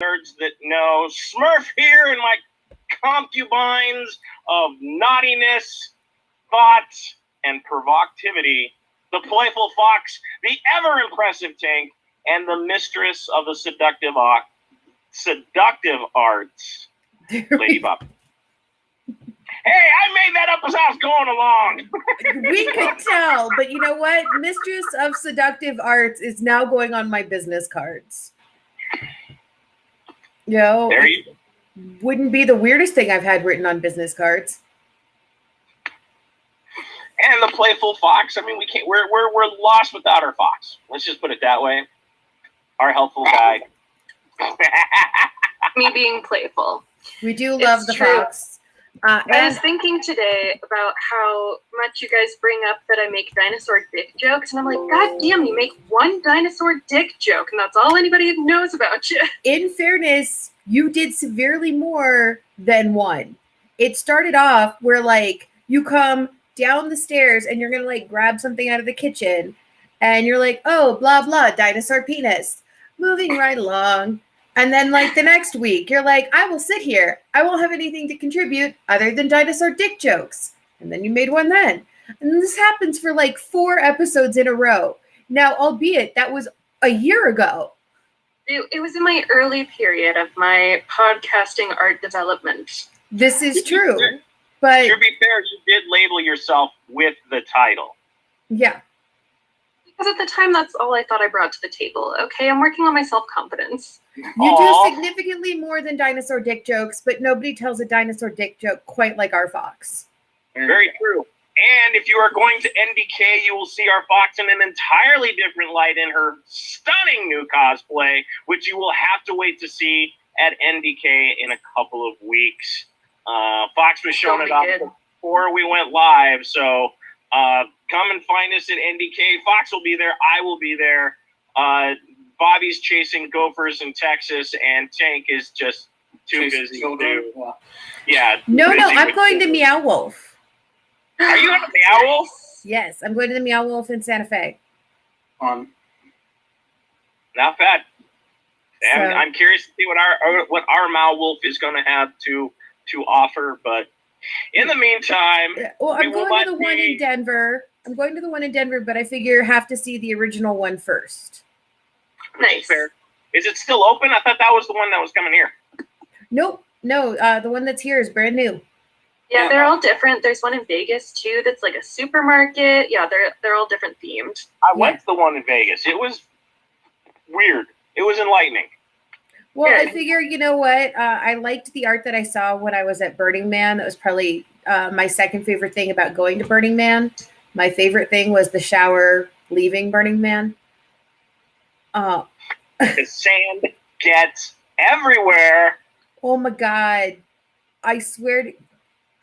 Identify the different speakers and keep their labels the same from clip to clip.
Speaker 1: nerds that know, Smurf here and my concubines of naughtiness, thought, and provocativity, the playful fox, the ever-impressive Tank, and the mistress of the seductive arts, Lady Bob. Hey, I made that up as I was going along.
Speaker 2: We could tell, but you know what? Mistress of Seductive Arts is now going on my business cards.
Speaker 1: There you go.
Speaker 2: Wouldn't be the weirdest thing I've had written on business cards.
Speaker 1: And the playful fox. I mean, we can't. We're lost without our fox. Let's just put it that way. Our helpful guide.
Speaker 3: Me being playful.
Speaker 2: We do love the fox.
Speaker 3: I was thinking today about how much you guys bring up that I make dinosaur dick jokes, and I'm like, God damn, you make one dinosaur dick joke, and that's all anybody knows about you.
Speaker 2: In fairness, you did severely more than one. It started off where, like, you come down the stairs and you're going to, like, grab something out of the kitchen, and you're like, oh, blah, blah, dinosaur penis. Moving right along. And then, like, the next week, you're like, I will sit here. I won't have anything to contribute other than dinosaur dick jokes. And then you made one then. And this happens for, like, 4 episodes in a row. Now, albeit that was a year ago.
Speaker 3: It was in my early period of my podcasting art development.
Speaker 2: This is true. But
Speaker 1: to be fair, you did label yourself with the title.
Speaker 2: Yeah.
Speaker 3: Because at the time, that's all I thought I brought to the table. Okay, I'm working on my self-confidence.
Speaker 2: You do significantly more than dinosaur dick jokes, but nobody tells a dinosaur dick joke quite like our fox.
Speaker 1: Very true. And if you are going to NDK, you will see our fox in an entirely different light in her stunning new cosplay, which you will have to wait to see at NDK in a couple of weeks. Fox was showing it off before we went live, so come and find us at NDK. Fox will be there. I will be there. Bobby's chasing gophers in Texas, and Tank is just too busy to do. Yeah.
Speaker 2: No, I'm going to Meow Wolf.
Speaker 1: Are you at the Meow Wolf?
Speaker 2: Yes, I'm going to the Meow Wolf in Santa Fe.
Speaker 1: Not bad. So, I'm curious to see what our Meow Wolf is going to have to offer, but in the meantime,
Speaker 2: well, I'm going to the one in Denver. I'm going to the one in Denver, but I figure I have to see the original one first.
Speaker 3: Nice.
Speaker 1: Fair. Is it still open? I thought that was the one that was coming here.
Speaker 2: Nope. No, the one that's here is brand new.
Speaker 3: Yeah, they're all different. There's one in Vegas too that's like a supermarket. Yeah, they're all different themed.
Speaker 1: I went to the one in Vegas. It was weird. It was enlightening.
Speaker 2: Well, I figure, you know what? I liked the art that I saw when I was at Burning Man. That was probably my second favorite thing about going to Burning Man. My favorite thing was the shower leaving Burning Man.
Speaker 1: The sand gets everywhere.
Speaker 2: Oh my God. I swear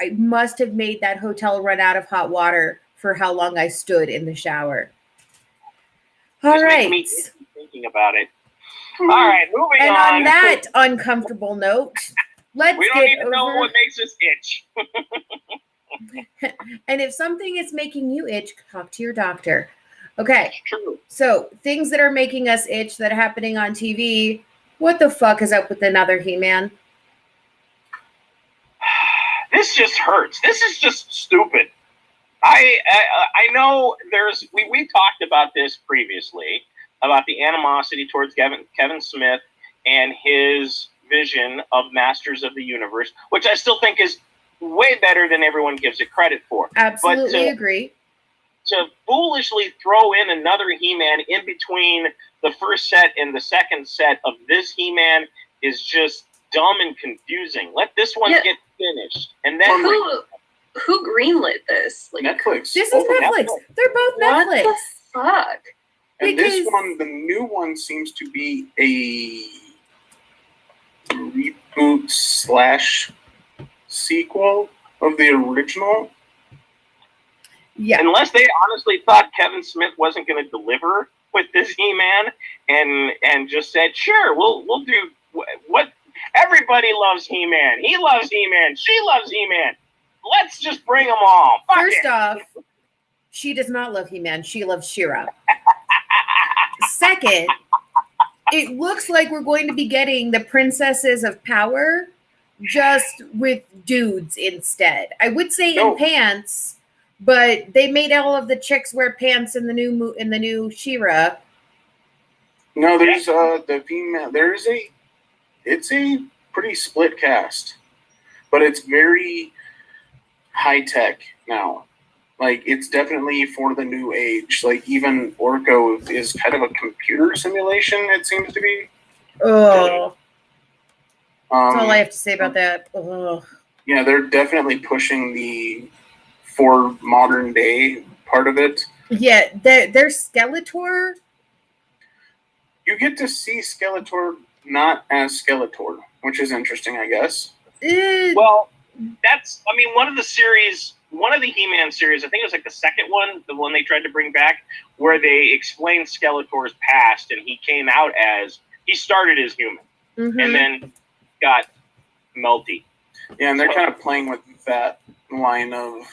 Speaker 2: I must have made that hotel run out of hot water for how long I stood in the shower. All right.
Speaker 1: Me thinking about it. All right, moving on.
Speaker 2: And on that uncomfortable note, let's
Speaker 1: we don't even know what makes us itch.
Speaker 2: And if something is making you itch, talk to your doctor. Okay.
Speaker 1: True.
Speaker 2: So things that are making us itch that are happening on TV. What the fuck is up with another He-Man?
Speaker 1: This just hurts. This is just stupid. I know we talked about this previously, about the animosity towards Kevin Smith and his vision of Masters of the Universe, which I still think is way better than everyone gives it credit for.
Speaker 2: Absolutely agree.
Speaker 1: To foolishly throw in another He-Man in between the first set and the second set of this He-Man is just dumb and confusing. Let this one get finished. And then
Speaker 3: who greenlit this?
Speaker 4: Like, Netflix.
Speaker 2: This is Netflix. They're both Netflix.
Speaker 3: What the fuck?
Speaker 4: And this one, the new one, seems to be a reboot / sequel of the original.
Speaker 2: Yeah.
Speaker 1: Unless they honestly thought Kevin Smith wasn't going to deliver with this He-Man and just said, sure, we'll do what everybody loves He-Man. He loves He-Man. She loves He-Man. Let's just bring them all.
Speaker 2: First off, she does not love He-Man. She loves She-Ra. Second, it looks like we're going to be getting the Princesses of Power, just with dudes instead. I would say in pants, but they made all of the chicks wear pants in the new She-Ra.
Speaker 4: No, there's the female. It's a pretty split cast, but it's very high tech now. Like, it's definitely for the new age. Like, even Orko is kind of a computer simulation, it seems to be.
Speaker 2: Oh. That's all I have to say about that. Oh.
Speaker 4: Yeah, they're definitely pushing the for modern day part of it.
Speaker 2: Yeah, their Skeletor.
Speaker 4: You get to see Skeletor not as Skeletor, which is interesting, I guess.
Speaker 1: Well, that's, I mean, one of the He-Man series, I think it was like the second one, the one they tried to bring back, where they explained Skeletor's past, and he came out as, he started as human, and then got melty.
Speaker 4: Yeah, and they're kind of playing with that line of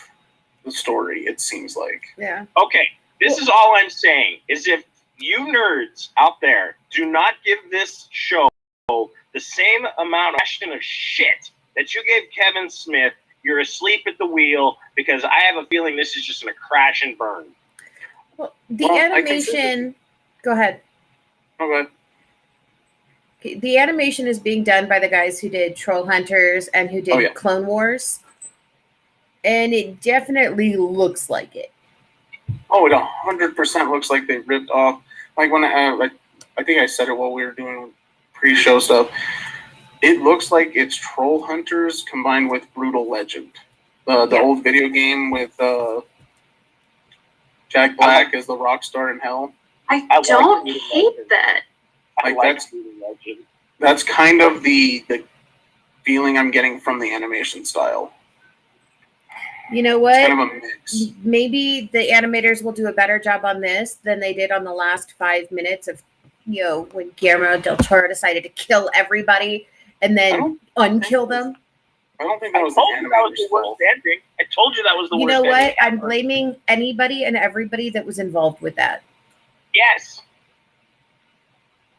Speaker 4: the story, it seems like.
Speaker 2: Yeah.
Speaker 1: Okay, this is all I'm saying, is if you nerds out there do not give this show the same amount of shit that you gave Kevin Smith, you're asleep at the wheel, because I have a feeling this is just going to crash and burn.
Speaker 2: Well, the animation... Go ahead.
Speaker 4: Okay.
Speaker 2: The animation is being done by the guys who did Troll Hunters and who did Clone Wars. And it definitely looks like it.
Speaker 4: Oh, it 100% looks like they ripped off. Like when I think I said it while we were doing pre-show stuff. It looks like it's Troll Hunters combined with Brutal Legend. The old video game with Jack Black as the rock star in hell.
Speaker 3: I don't hate that.
Speaker 4: That's kind of the feeling I'm getting from the animation style.
Speaker 2: You know what?
Speaker 4: It's kind of a mix.
Speaker 2: Maybe the animators will do a better job on this than they did on the last 5 minutes of, when Guillermo del Toro decided to kill everybody and then unkill them.
Speaker 4: I don't think that was
Speaker 1: the worst ending. I told you that was the worst ending.
Speaker 2: You know what? I'm blaming anybody and everybody that was involved with that.
Speaker 1: Yes.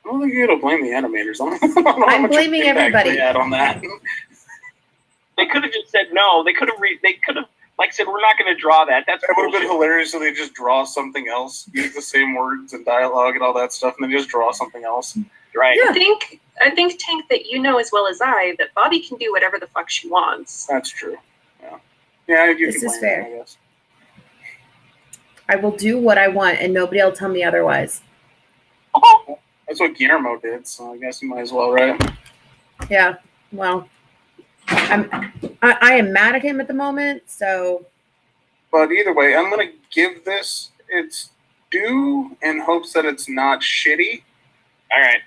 Speaker 4: I don't think you're going to blame the animators.
Speaker 2: I'm blaming everybody.
Speaker 4: On that.
Speaker 1: They could have just said no. They could have, said, we're not going to draw that. That
Speaker 4: would have been hilarious. So they just draw something else, use the same words and dialogue and all that stuff, and then just draw something else.
Speaker 1: Right.
Speaker 3: Yeah. I think, Tank, that you know as well as I that Bobby can do whatever the fuck she wants.
Speaker 4: That's true. Yeah.
Speaker 2: This is fair. I guess. I will do what I want, and nobody will tell me otherwise.
Speaker 4: That's what Guillermo did, so I guess you might as well, right?
Speaker 2: Yeah. Well, I am mad at him at the moment, so.
Speaker 4: But either way, I'm gonna give this its due in hopes that it's not shitty.
Speaker 1: All right.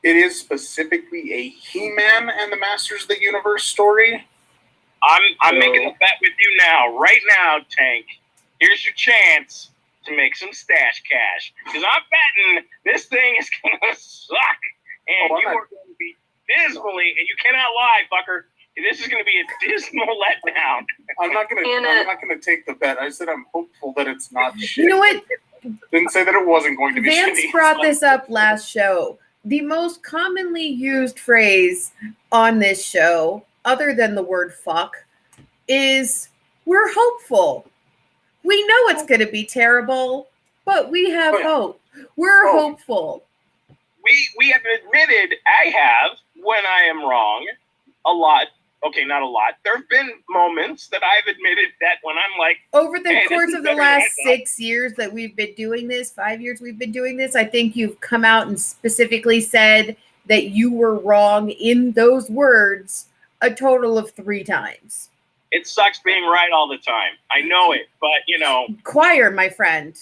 Speaker 4: It is specifically a He-Man and the Masters of the Universe story.
Speaker 1: I'm making a bet with you now, right now, Tank. Here's your chance to make some stash cash, because I'm betting this thing is gonna suck, and you are going to be dismally, and you cannot lie, fucker. This is going to be a dismal letdown.
Speaker 4: I'm not gonna take the bet. I said I'm hopeful that it's not shitty.
Speaker 2: You know what?
Speaker 4: Didn't say that it wasn't going to be
Speaker 2: Vance
Speaker 4: shitty.
Speaker 2: brought this up last show. The most commonly used phrase on this show, other than the word fuck, is we're hopeful. We know it's going to be terrible, but we have hope. We're hopeful.
Speaker 1: We have admitted, I have, when I am wrong, a lot. Okay, not a lot. There have been moments that I've admitted that when I'm like...
Speaker 2: Over the course of the last 6 years that we've been doing this, 5 years we've been doing this, I think you've come out and specifically said that you were wrong in those words a total of 3 times.
Speaker 1: It sucks being right all the time. I know it, but,
Speaker 2: Choir, my friend.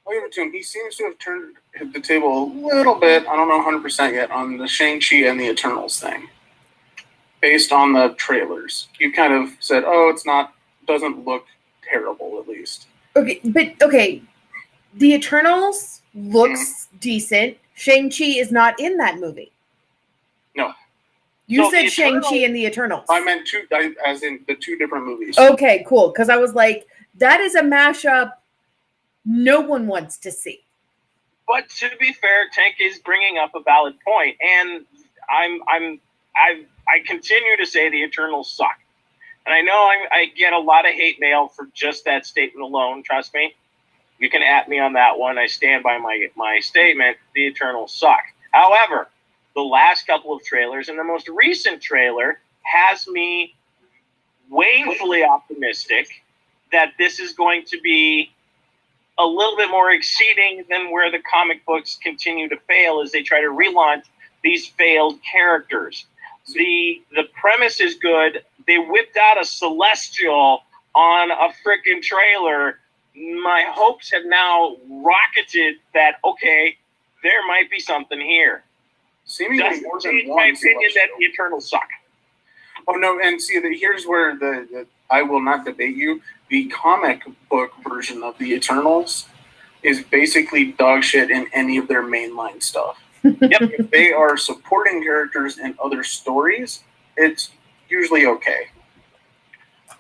Speaker 4: I'll give it to him. He seems to have turned the table a little bit, I don't know 100% yet, on the Shang-Chi and the Eternals thing. Based on the trailers. You kind of said, doesn't look terrible, at least.
Speaker 2: Okay. The Eternals looks decent. Shang-Chi is not in that movie.
Speaker 4: No.
Speaker 2: You said Shang-Chi and the Eternals.
Speaker 4: I meant as in the 2 different movies.
Speaker 2: Okay, cool. Because I was like, that is a mashup no one wants to see.
Speaker 1: But to be fair, Tank is bringing up a valid point, and I continue to say the Eternals suck. And I know I get a lot of hate mail for just that statement alone. Trust me. You can at me on that one. I stand by my statement. The Eternals suck. However, the last couple of trailers and the most recent trailer has me wanefully optimistic that this is going to be a little bit more exceeding than where the comic books continue to fail as they try to relaunch these failed characters. The premise is good. They whipped out a Celestial on a frickin' trailer. My hopes have now rocketed that, okay, there might be something here.
Speaker 4: Seemingly
Speaker 1: Doesn't
Speaker 4: more than
Speaker 1: change
Speaker 4: one
Speaker 1: my opinion
Speaker 4: Celestial.
Speaker 1: that the Eternals suck.
Speaker 4: Oh no, and see, here's where the I will not debate you. The comic book version of the Eternals is basically dog shit in any of their mainline stuff.
Speaker 1: Yep.
Speaker 4: If they are supporting characters in other stories, it's usually okay.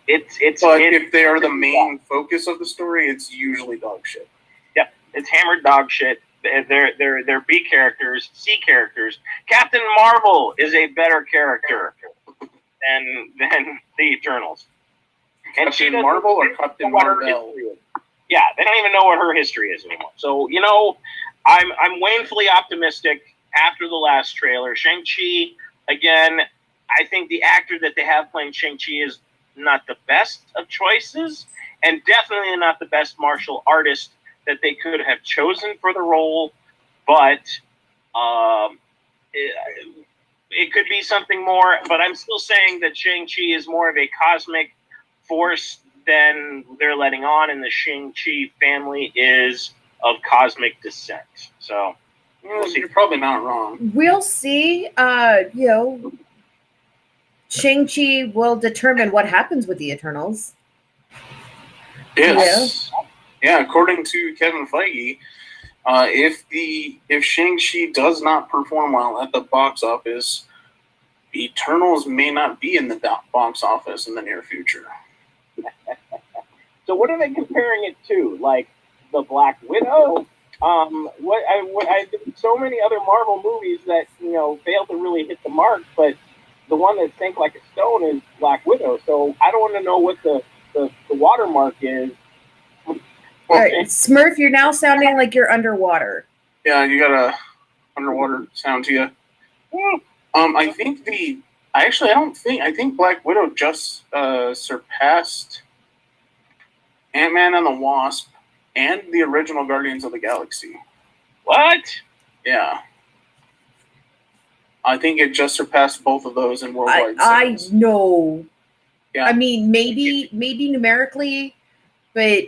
Speaker 4: But if they are the main focus of the story, it's usually dog shit.
Speaker 1: Yep, it's hammered dog shit. They're B characters, C characters. Captain Marvel is a better character than the Eternals. And
Speaker 4: Captain Marvel or Captain Marvel?
Speaker 1: Yeah, they don't even know what her history is anymore. So, I'm wanefully optimistic after the last trailer. Shang-Chi, again, I think the actor that they have playing Shang-Chi is not the best of choices, and definitely not the best martial artist that they could have chosen for the role, but it could be something more. But I'm still saying that Shang-Chi is more of a cosmic force than they're letting on, and the Shang-Chi family is of cosmic descent. So
Speaker 4: we'll see. You're probably not wrong.
Speaker 2: We'll see. Shang-Chi will determine what happens with the Eternals.
Speaker 4: Yes. Yeah, according to Kevin Feige, if Shang-Chi does not perform well at the box office, Eternals may not be in the box office in the near future.
Speaker 1: So what are they comparing it to? Like the Black Widow? I've been so many other Marvel movies that failed to really hit the mark, but the one that sank like a stone is Black Widow. So I don't want to know what the watermark is.
Speaker 2: All right, Smurf, you're now sounding like you're underwater.
Speaker 4: Yeah, you got a underwater sound to you. I think Black Widow just surpassed Ant-Man and the Wasp and the original Guardians of the Galaxy.
Speaker 1: What?
Speaker 4: Yeah. I think it just surpassed both of those in worldwide sales.
Speaker 2: I know.
Speaker 4: Yeah.
Speaker 2: I mean, maybe numerically, but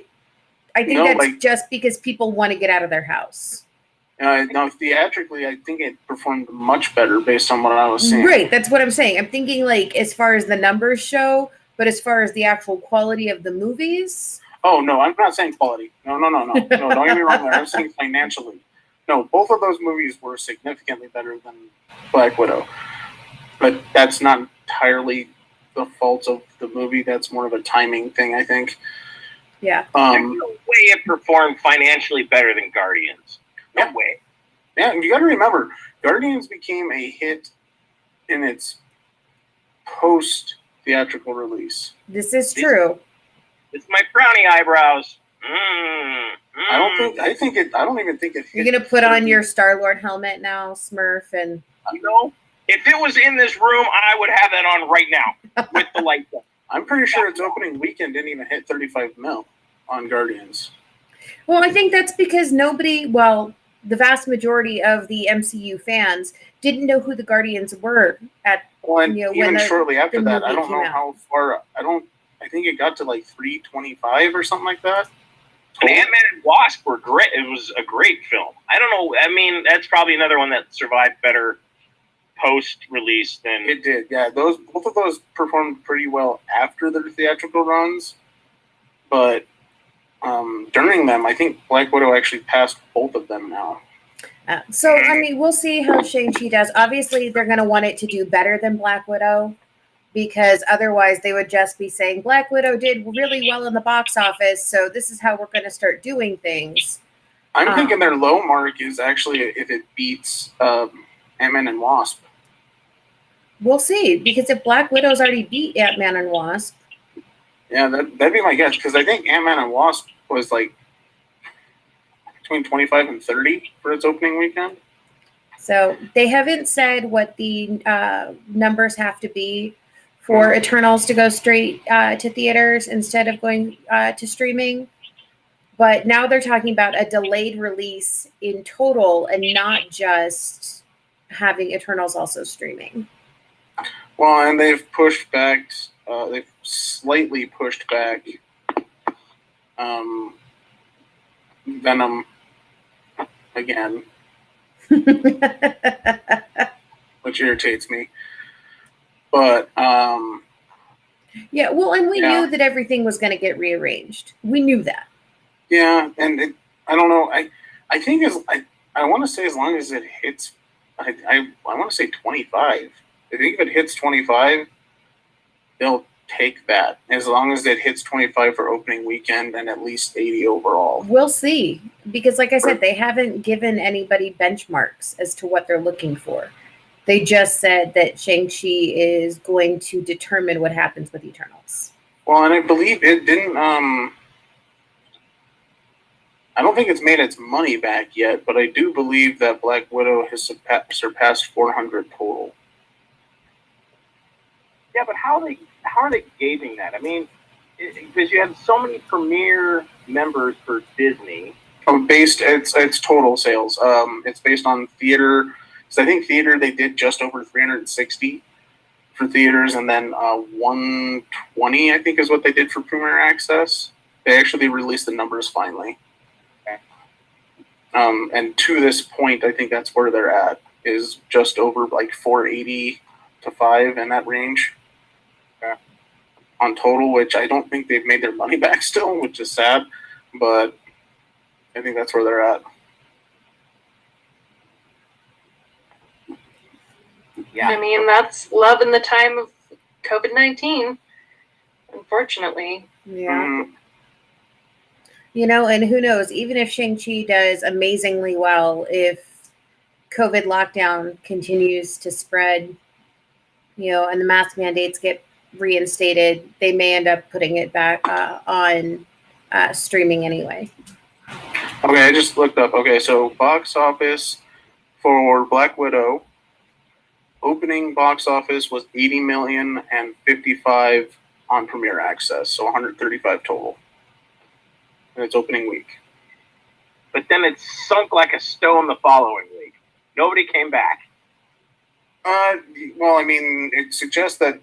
Speaker 2: I think that's just because people want to get out of their house.
Speaker 4: No, theatrically, I think it performed much better based on what I was seeing.
Speaker 2: Right, that's what I'm saying. I'm thinking as far as the numbers show, but as far as the actual quality of the movies.
Speaker 4: Oh, no, I'm not saying quality. No, don't get me wrong there. I'm saying financially. No, both of those movies were significantly better than Black Widow. But that's not entirely the fault of the movie. That's more of a timing thing, I think.
Speaker 2: Yeah.
Speaker 1: There's no way it performed financially better than Guardians. No way.
Speaker 4: Yeah, you got to remember, Guardians became a hit in its post-theatrical release.
Speaker 2: This is true.
Speaker 1: It's my frowny eyebrows.
Speaker 4: I don't even think it hit.
Speaker 2: You're gonna put on your Star-Lord helmet now, Smurf, and
Speaker 1: if it was in this room, I would have that on right now with the lights on.
Speaker 4: I'm pretty sure its opening weekend didn't even hit 35 mil on Guardians.
Speaker 2: Well, I think that's because the vast majority of the MCU fans didn't know who the Guardians were
Speaker 4: even shortly after that. I don't know how far. I think it got to 325 or something like that.
Speaker 1: And Ant-Man and Wasp were great. It was a great film. I don't know. I mean, that's probably another one that survived better post-release than
Speaker 4: it did. Yeah, both of those performed pretty well after their theatrical runs, but during them, I think Black Widow actually passed both of them now.
Speaker 2: So, I mean, we'll see how Shang-Chi does. Obviously, they're going to want it to do better than Black Widow, because otherwise they would just be saying Black Widow did really well in the box office, so this is how we're going to start doing things.
Speaker 4: I'm thinking their low mark is actually if it beats Ant-Man and Wasp.
Speaker 2: We'll see, because if Black Widow's already beat Ant-Man and Wasp.
Speaker 4: Yeah, that'd be my guess, because I think Ant-Man and Wasp was like between 25 and 30 for its opening weekend.
Speaker 2: So they haven't said what the numbers have to be for Eternals to go straight to theaters instead of going to streaming. But now they're talking about a delayed release in total and not just having Eternals also streaming.
Speaker 4: Well, and they've pushed back, they've slightly pushed back Venom again, which irritates me. But
Speaker 2: yeah, well, and we knew that everything was going to get rearranged. We knew that.
Speaker 4: Yeah, and I don't know. I think I want to say as long as it hits, I want to say 25. I think if it hits 25, they'll take that. As long as it hits 25 for opening weekend and at least 80 overall.
Speaker 2: We'll see, because like I said, they haven't given anybody benchmarks as to what they're looking for. They just said that Shang-Chi is going to determine what happens with Eternals.
Speaker 4: Well, and I believe it didn't. I don't think it's made its money back yet, but I do believe that Black Widow has surpassed 400 total.
Speaker 1: Yeah, but how are they gauging that? I mean, because you have so many premier members for Disney.
Speaker 4: It's total sales. It's based on theater. So I think theater they did just over 360 for theaters, and then 120 I think is what they did for Premier Access. They actually released the numbers finally.
Speaker 1: Okay.
Speaker 4: And to this point, I think that's where they're at, is just over like 480 to 5 in that range.
Speaker 1: Okay.
Speaker 4: On total, which I don't think they've made their money back still, which is sad, but I think that's where they're at.
Speaker 1: Yeah.
Speaker 3: I mean, that's love in the time of COVID-19, unfortunately.
Speaker 2: Yeah. You know, and who knows, even if Shang-Chi does amazingly well, if COVID lockdown continues to spread, you know, and the mask mandates get reinstated, they may end up putting it back on streaming anyway.
Speaker 4: Okay, I just looked up. Okay, so box office for Black Widow, opening box office was 80 million and 55 on Premier Access, so 135 total in its opening week.
Speaker 1: But then it sunk like a stone the following week. Nobody came back.
Speaker 4: Well, I mean, it suggests that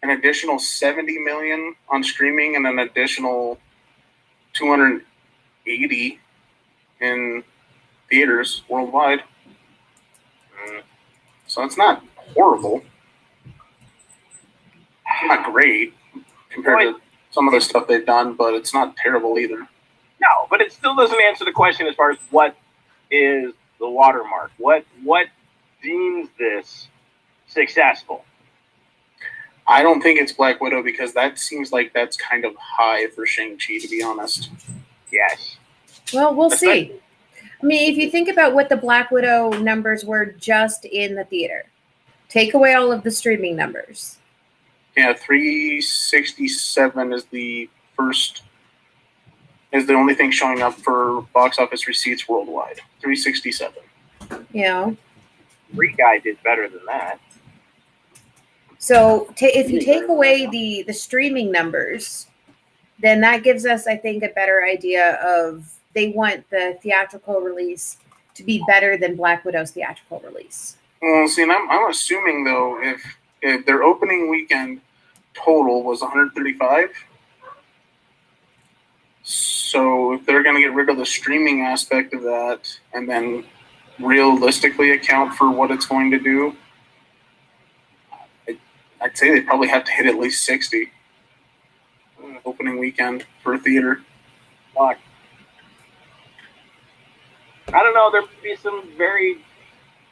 Speaker 4: an additional 70 million on streaming and an additional 280 in theaters worldwide. So it's not horrible. Not great compared to some of the stuff they've done, but it's not terrible either.
Speaker 1: No, but it still doesn't answer the question as far as what is the watermark. What deems this successful?
Speaker 4: I don't think it's Black Widow, because that seems like that's kind of high for Shang-Chi, to be honest.
Speaker 1: Yes.
Speaker 2: Well, we'll see. I mean, if you think about what the Black Widow numbers were just in the theater, take away all of the streaming numbers.
Speaker 4: Yeah, 367 is the only thing showing up for box office receipts worldwide. 367.
Speaker 2: You know?
Speaker 1: Free Guy did better than that.
Speaker 2: So if you take away the streaming numbers, then that gives us, I think, a better idea of they want the theatrical release to be better than Black Widow's theatrical release.
Speaker 4: Well, see, and I'm assuming, though, if their opening weekend total was 135, so if they're going to get rid of the streaming aspect of that and then realistically account for what it's going to do, I'd say they probably have to hit at least 60 opening weekend for a theater.
Speaker 1: Fuck. I don't know. There would be some very,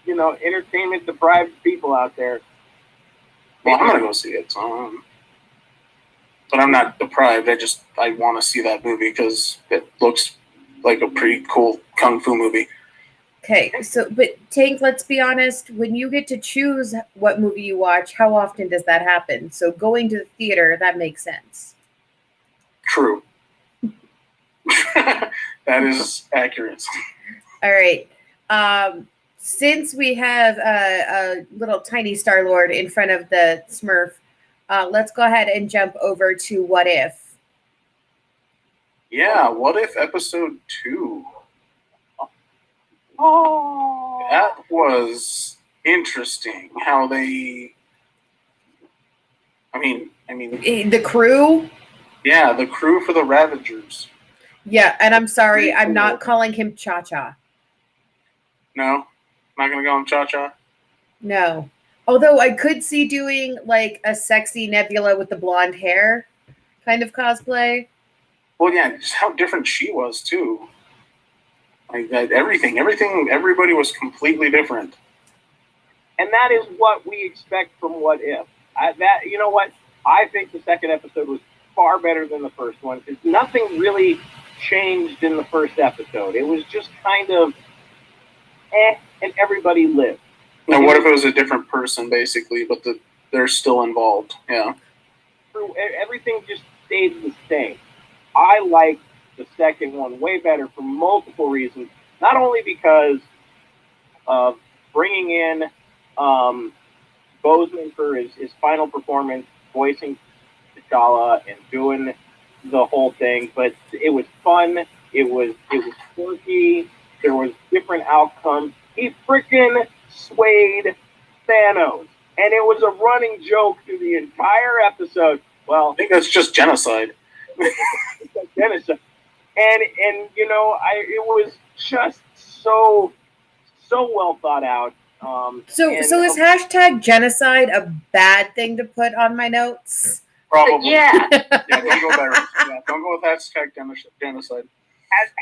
Speaker 1: entertainment deprived people out there.
Speaker 4: Well, I'm gonna go see it, but I'm not deprived. I want to see that movie because it looks like a pretty cool kung fu movie.
Speaker 2: Okay, so but Tank, let's be honest. When you get to choose what movie you watch, how often does that happen? So going to the theater, that makes sense.
Speaker 4: True. That is accurate.
Speaker 2: All right. Since we have a little tiny Star-Lord in front of the Smurf, let's go ahead and jump over to What If.
Speaker 4: Yeah, what if episode 2?
Speaker 1: Oh,
Speaker 4: That was interesting. How they, I mean,
Speaker 2: The crew?
Speaker 4: yeah, the crew for the Ravagers.
Speaker 2: Yeah, and I'm sorry, I'm not calling him Cha-Cha.
Speaker 4: No, not gonna go on Cha-Cha.
Speaker 2: No. Although I could see doing like a sexy Nebula with the blonde hair kind of cosplay.
Speaker 4: Well, yeah, just how different she was too. Like that, everything, everybody was completely different.
Speaker 1: and that is what we expect from What If. You know what? I think the second episode was far better than the first one because nothing really changed in the first episode. It was just kind of and everybody lived.
Speaker 4: Now, what if it was a different person, basically, but they're still involved? Yeah.
Speaker 1: Everything just stayed the same. I like the second one way better for multiple reasons. Not only because of bringing in Boseman for his final performance, voicing T'Challa and doing the whole thing, but it was fun. It was quirky. There was different outcomes. He freaking swayed Thanos, and it was a running joke through the entire episode. Well,
Speaker 4: I think that's just genocide.
Speaker 1: genocide, and you know, it was just so well thought out.
Speaker 2: So is hashtag genocide a bad thing to put on my notes?
Speaker 4: Probably.
Speaker 3: Yeah.
Speaker 4: Yeah, don't go there. Yeah, don't go with hashtag genocide.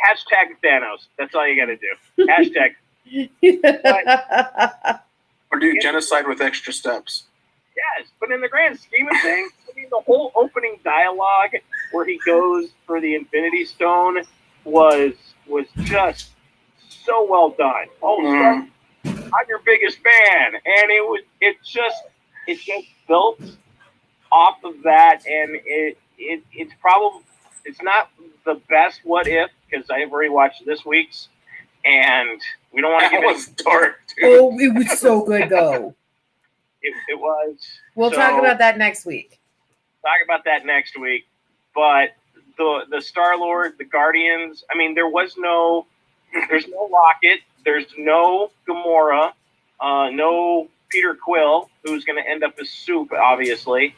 Speaker 1: Hashtag Thanos. That's all you got to do. Hashtag.
Speaker 4: Or do genocide with extra steps.
Speaker 1: Yes, but in the grand scheme of things, I mean, the whole opening dialogue where he goes for the Infinity Stone was just so well done. Oh, I'm your biggest fan, and it just built off of that, and it's not the best What If because I've already watched this week's, and we don't want to
Speaker 4: That
Speaker 1: give
Speaker 4: was dark, dude.
Speaker 2: Oh, it was so good though.
Speaker 1: it was.
Speaker 2: We'll talk about that next week.
Speaker 1: Talk about that next week, but the Star-Lord, the Guardians. I mean, there's no Rocket, there's no Gamora, no Peter Quill, who's going to end up as Soup, obviously.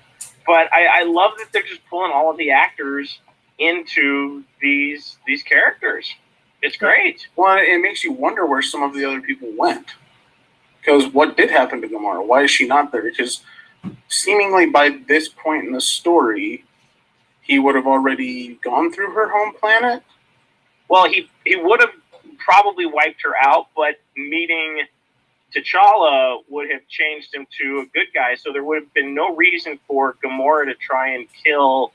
Speaker 1: But I love that they're just pulling all of the actors into these characters. It's great.
Speaker 4: Well, it makes you wonder where some of the other people went. Because what did happen to Gamora? Why is she not there? Because seemingly by this point in the story, he would have already gone through her home planet.
Speaker 1: Well, he would have probably wiped her out, but meeting T'Challa would have changed him to a good guy, so there would have been no reason for Gamora to try and kill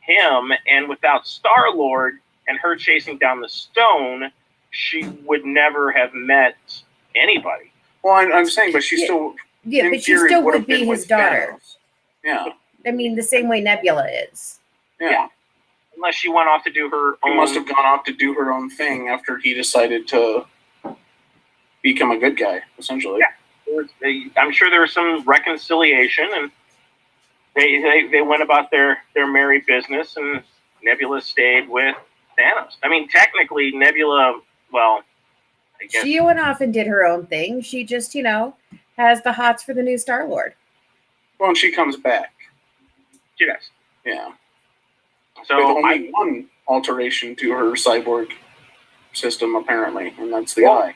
Speaker 1: him, and without Star-Lord and her chasing down the stone, she would never have met anybody.
Speaker 4: Well, I'm saying, but she still...
Speaker 2: Yeah,
Speaker 4: in
Speaker 2: but she
Speaker 4: theory,
Speaker 2: still
Speaker 4: would
Speaker 2: would
Speaker 4: have
Speaker 2: be
Speaker 4: been
Speaker 2: his
Speaker 4: with
Speaker 2: daughter.
Speaker 4: Thanos. Yeah.
Speaker 2: I mean, the same way Nebula is.
Speaker 4: Yeah.
Speaker 1: Unless she went off to do her
Speaker 4: She
Speaker 1: own...
Speaker 4: must have gone off to do her own thing after he decided to become a good guy, essentially.
Speaker 1: Yeah. I'm sure there was some reconciliation, and they went about their merry business, and Nebula stayed with Thanos. I mean, technically, Nebula, well, I guess...
Speaker 2: She went off and did her own thing. She just, has the hots for the new Star-Lord.
Speaker 4: Well, and she comes back.
Speaker 1: She does.
Speaker 4: Yeah.
Speaker 1: So
Speaker 4: With only one alteration to her cyborg system, apparently, and that's the eye.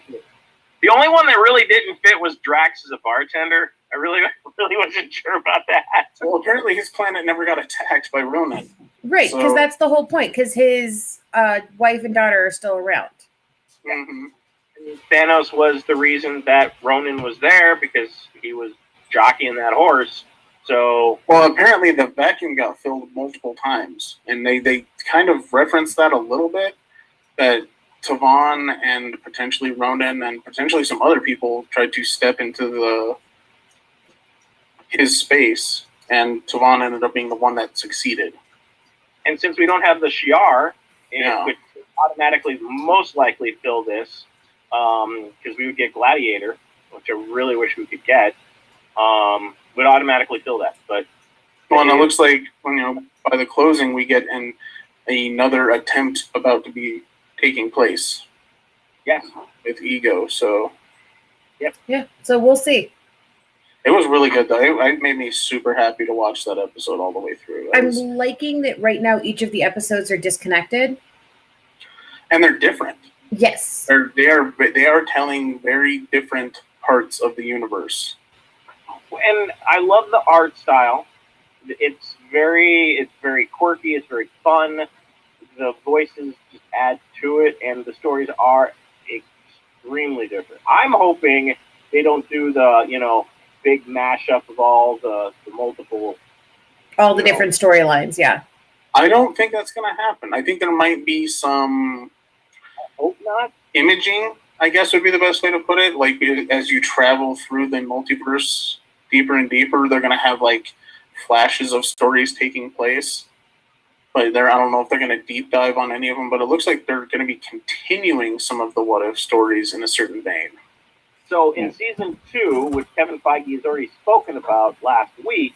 Speaker 1: The only one that really didn't fit was Drax as a bartender. I really wasn't sure about that.
Speaker 4: Well, apparently his planet never got attacked by Ronan.
Speaker 2: Right, because
Speaker 4: So-
Speaker 2: that's the whole point, because his wife and daughter are still around.
Speaker 4: Mm-hmm.
Speaker 1: Thanos was the reason that Ronan was there because he was jockeying that horse. So,
Speaker 4: Well, apparently the vacuum got filled multiple times, and they kind of referenced that a little bit, that Tavon and potentially Ronan and potentially some other people tried to step into his space, and Tavon ended up being the one that succeeded.
Speaker 1: And since we don't have the Shi'ar,
Speaker 4: Yeah.
Speaker 1: it would automatically most likely fill this, because we would get Gladiator, which I really wish we could get, would automatically fill that. But
Speaker 4: well, and it looks like by the closing we get another attempt about to be taking place.
Speaker 1: Yes.
Speaker 4: With Ego, so
Speaker 2: Yeah, so we'll see.
Speaker 4: it was really good though. It made me super happy to watch that episode all the way through.
Speaker 2: I'm liking that right now each of the episodes are disconnected.
Speaker 4: And they're different.
Speaker 2: Yes.
Speaker 4: They are telling very different parts of the universe.
Speaker 1: And I love the art style. It's very quirky. It's very fun. The voices just add to it, and the stories are extremely different. I'm hoping they don't do the big mashup of all the multiple,
Speaker 2: all the different storylines. Yeah.
Speaker 4: I don't think that's going to happen. I think there might be some.
Speaker 1: I hope not.
Speaker 4: Imaging, I guess, would be the best way to put it. Like, as you travel through the multiverse deeper and deeper, they're going to have like flashes of stories taking place. But I don't know if they're going to deep dive on any of them, but it looks like they're going to be continuing some of the what if stories in a certain vein.
Speaker 1: So in season 2, which Kevin Feige has already spoken about last week,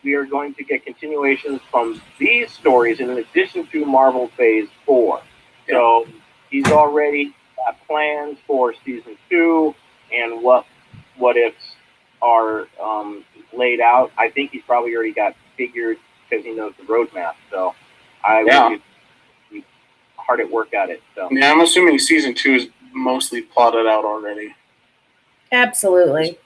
Speaker 1: we are going to get continuations from these stories in addition to Marvel Phase 4. So he's already got plans for season 2 and what ifs are laid out. I think he's probably already got figured because he knows the roadmap. So I would be hard at work at it. So
Speaker 4: yeah, I'm assuming season 2 is mostly plotted out already.
Speaker 2: Absolutely.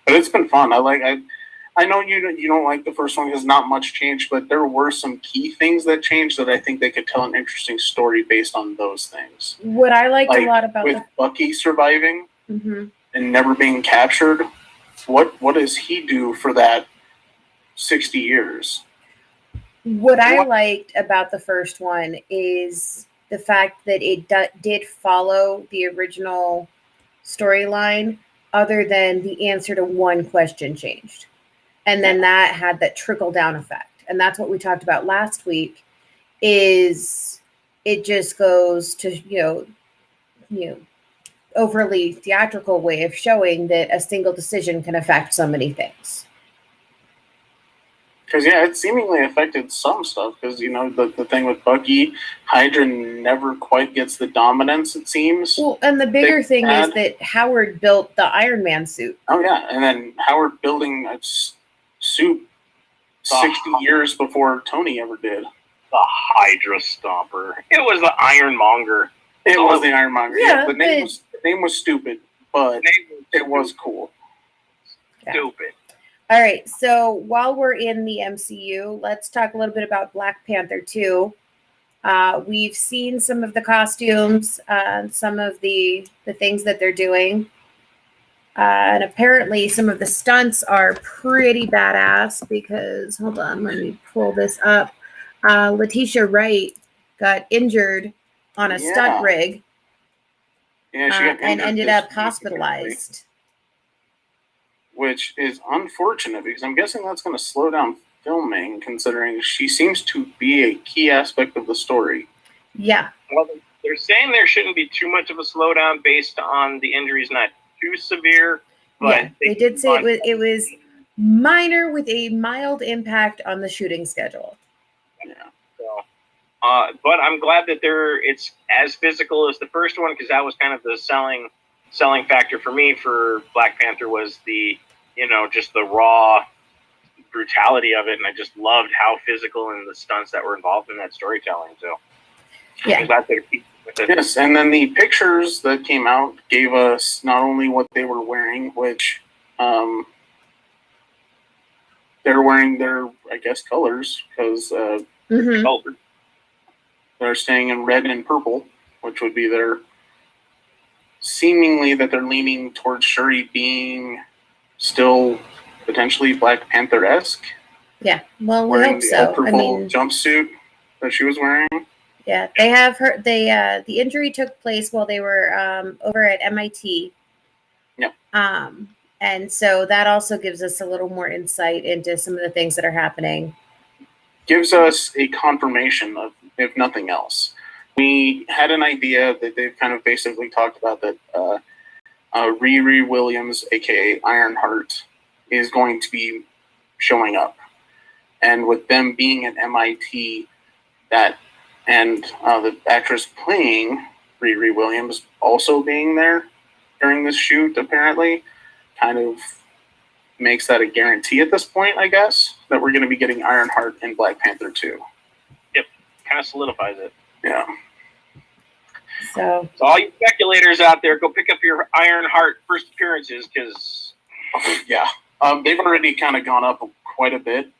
Speaker 4: But it's been fun. I know you don't like the first one because not much changed, but there were some key things that changed that I think they could tell an interesting story based on those things.
Speaker 2: What I liked a lot about
Speaker 4: with Bucky surviving
Speaker 2: and
Speaker 4: never being captured, what does he do for that 60 years?
Speaker 2: What I liked about the first one is the fact that it did follow the original storyline, other than the answer to one question changed. And then that had that trickle down effect. And that's what we talked about last week, is it just goes to, overly theatrical way of showing that a single decision can affect so many things.
Speaker 4: Because, it seemingly affected some stuff. Because, the thing with Bucky, Hydra never quite gets the dominance, it seems.
Speaker 2: Well, and the bigger thing is that Howard built the Iron Man suit.
Speaker 4: Oh, yeah. And then Howard building a suit 60 years before Tony ever did.
Speaker 1: The Hydra Stomper. It was the Ironmonger.
Speaker 4: It was the Ironmonger.
Speaker 2: Yeah,
Speaker 4: the name was stupid, but it was cool.
Speaker 1: Stupid.
Speaker 2: All right, so while we're in the MCU, let's talk a little bit about Black Panther 2. We've seen some of the costumes, some of the things that they're doing. And apparently some of the stunts are pretty badass because, hold on, let me pull this up. Letitia Wright got injured on a stunt rig.
Speaker 4: Yeah, she got
Speaker 2: and ended up hospitalized.
Speaker 4: Which is unfortunate because I'm guessing that's going to slow down filming, considering she seems to be a key aspect of the story.
Speaker 2: Yeah.
Speaker 1: Well, they're saying there shouldn't be too much of a slowdown based on the injuries not too severe. But
Speaker 2: yeah, they did say it was minor with a mild impact on the shooting schedule.
Speaker 1: Yeah. So, but I'm glad that it's as physical as the first one, because that was kind of the selling factor for me for Black Panther was the just the raw brutality of it, and I just loved how physical and the stunts that were involved in that storytelling. So
Speaker 2: yeah,
Speaker 1: I'm glad they're keeping with it.
Speaker 4: Yes, and then the pictures that came out gave us not only what they were wearing, which they're wearing their, I guess, colors, because they're staying in red and purple, which would be their seemingly that they're leaning towards Shuri being still potentially Black Panther-esque.
Speaker 2: Yeah, well, we
Speaker 4: wearing
Speaker 2: hope
Speaker 4: the
Speaker 2: so.
Speaker 4: purple jumpsuit that she was wearing.
Speaker 2: Yeah, they have her. The injury took place while they were over at MIT.
Speaker 4: Yep.
Speaker 2: And so that also gives us a little more insight into some of the things that are happening.
Speaker 4: Gives us a confirmation of, if nothing else. We had an idea that they've kind of basically talked about that Riri Williams, aka Ironheart, is going to be showing up. And with them being at MIT, and the actress playing Riri Williams also being there during this shoot, apparently, kind of makes that a guarantee at this point, I guess, that we're going to be getting Ironheart in Black Panther 2.
Speaker 1: Yep, kind of solidifies it.
Speaker 4: Yeah.
Speaker 2: So
Speaker 1: all you speculators out there, go pick up your Ironheart first appearances, because
Speaker 4: yeah, they've already kind of gone up quite a bit.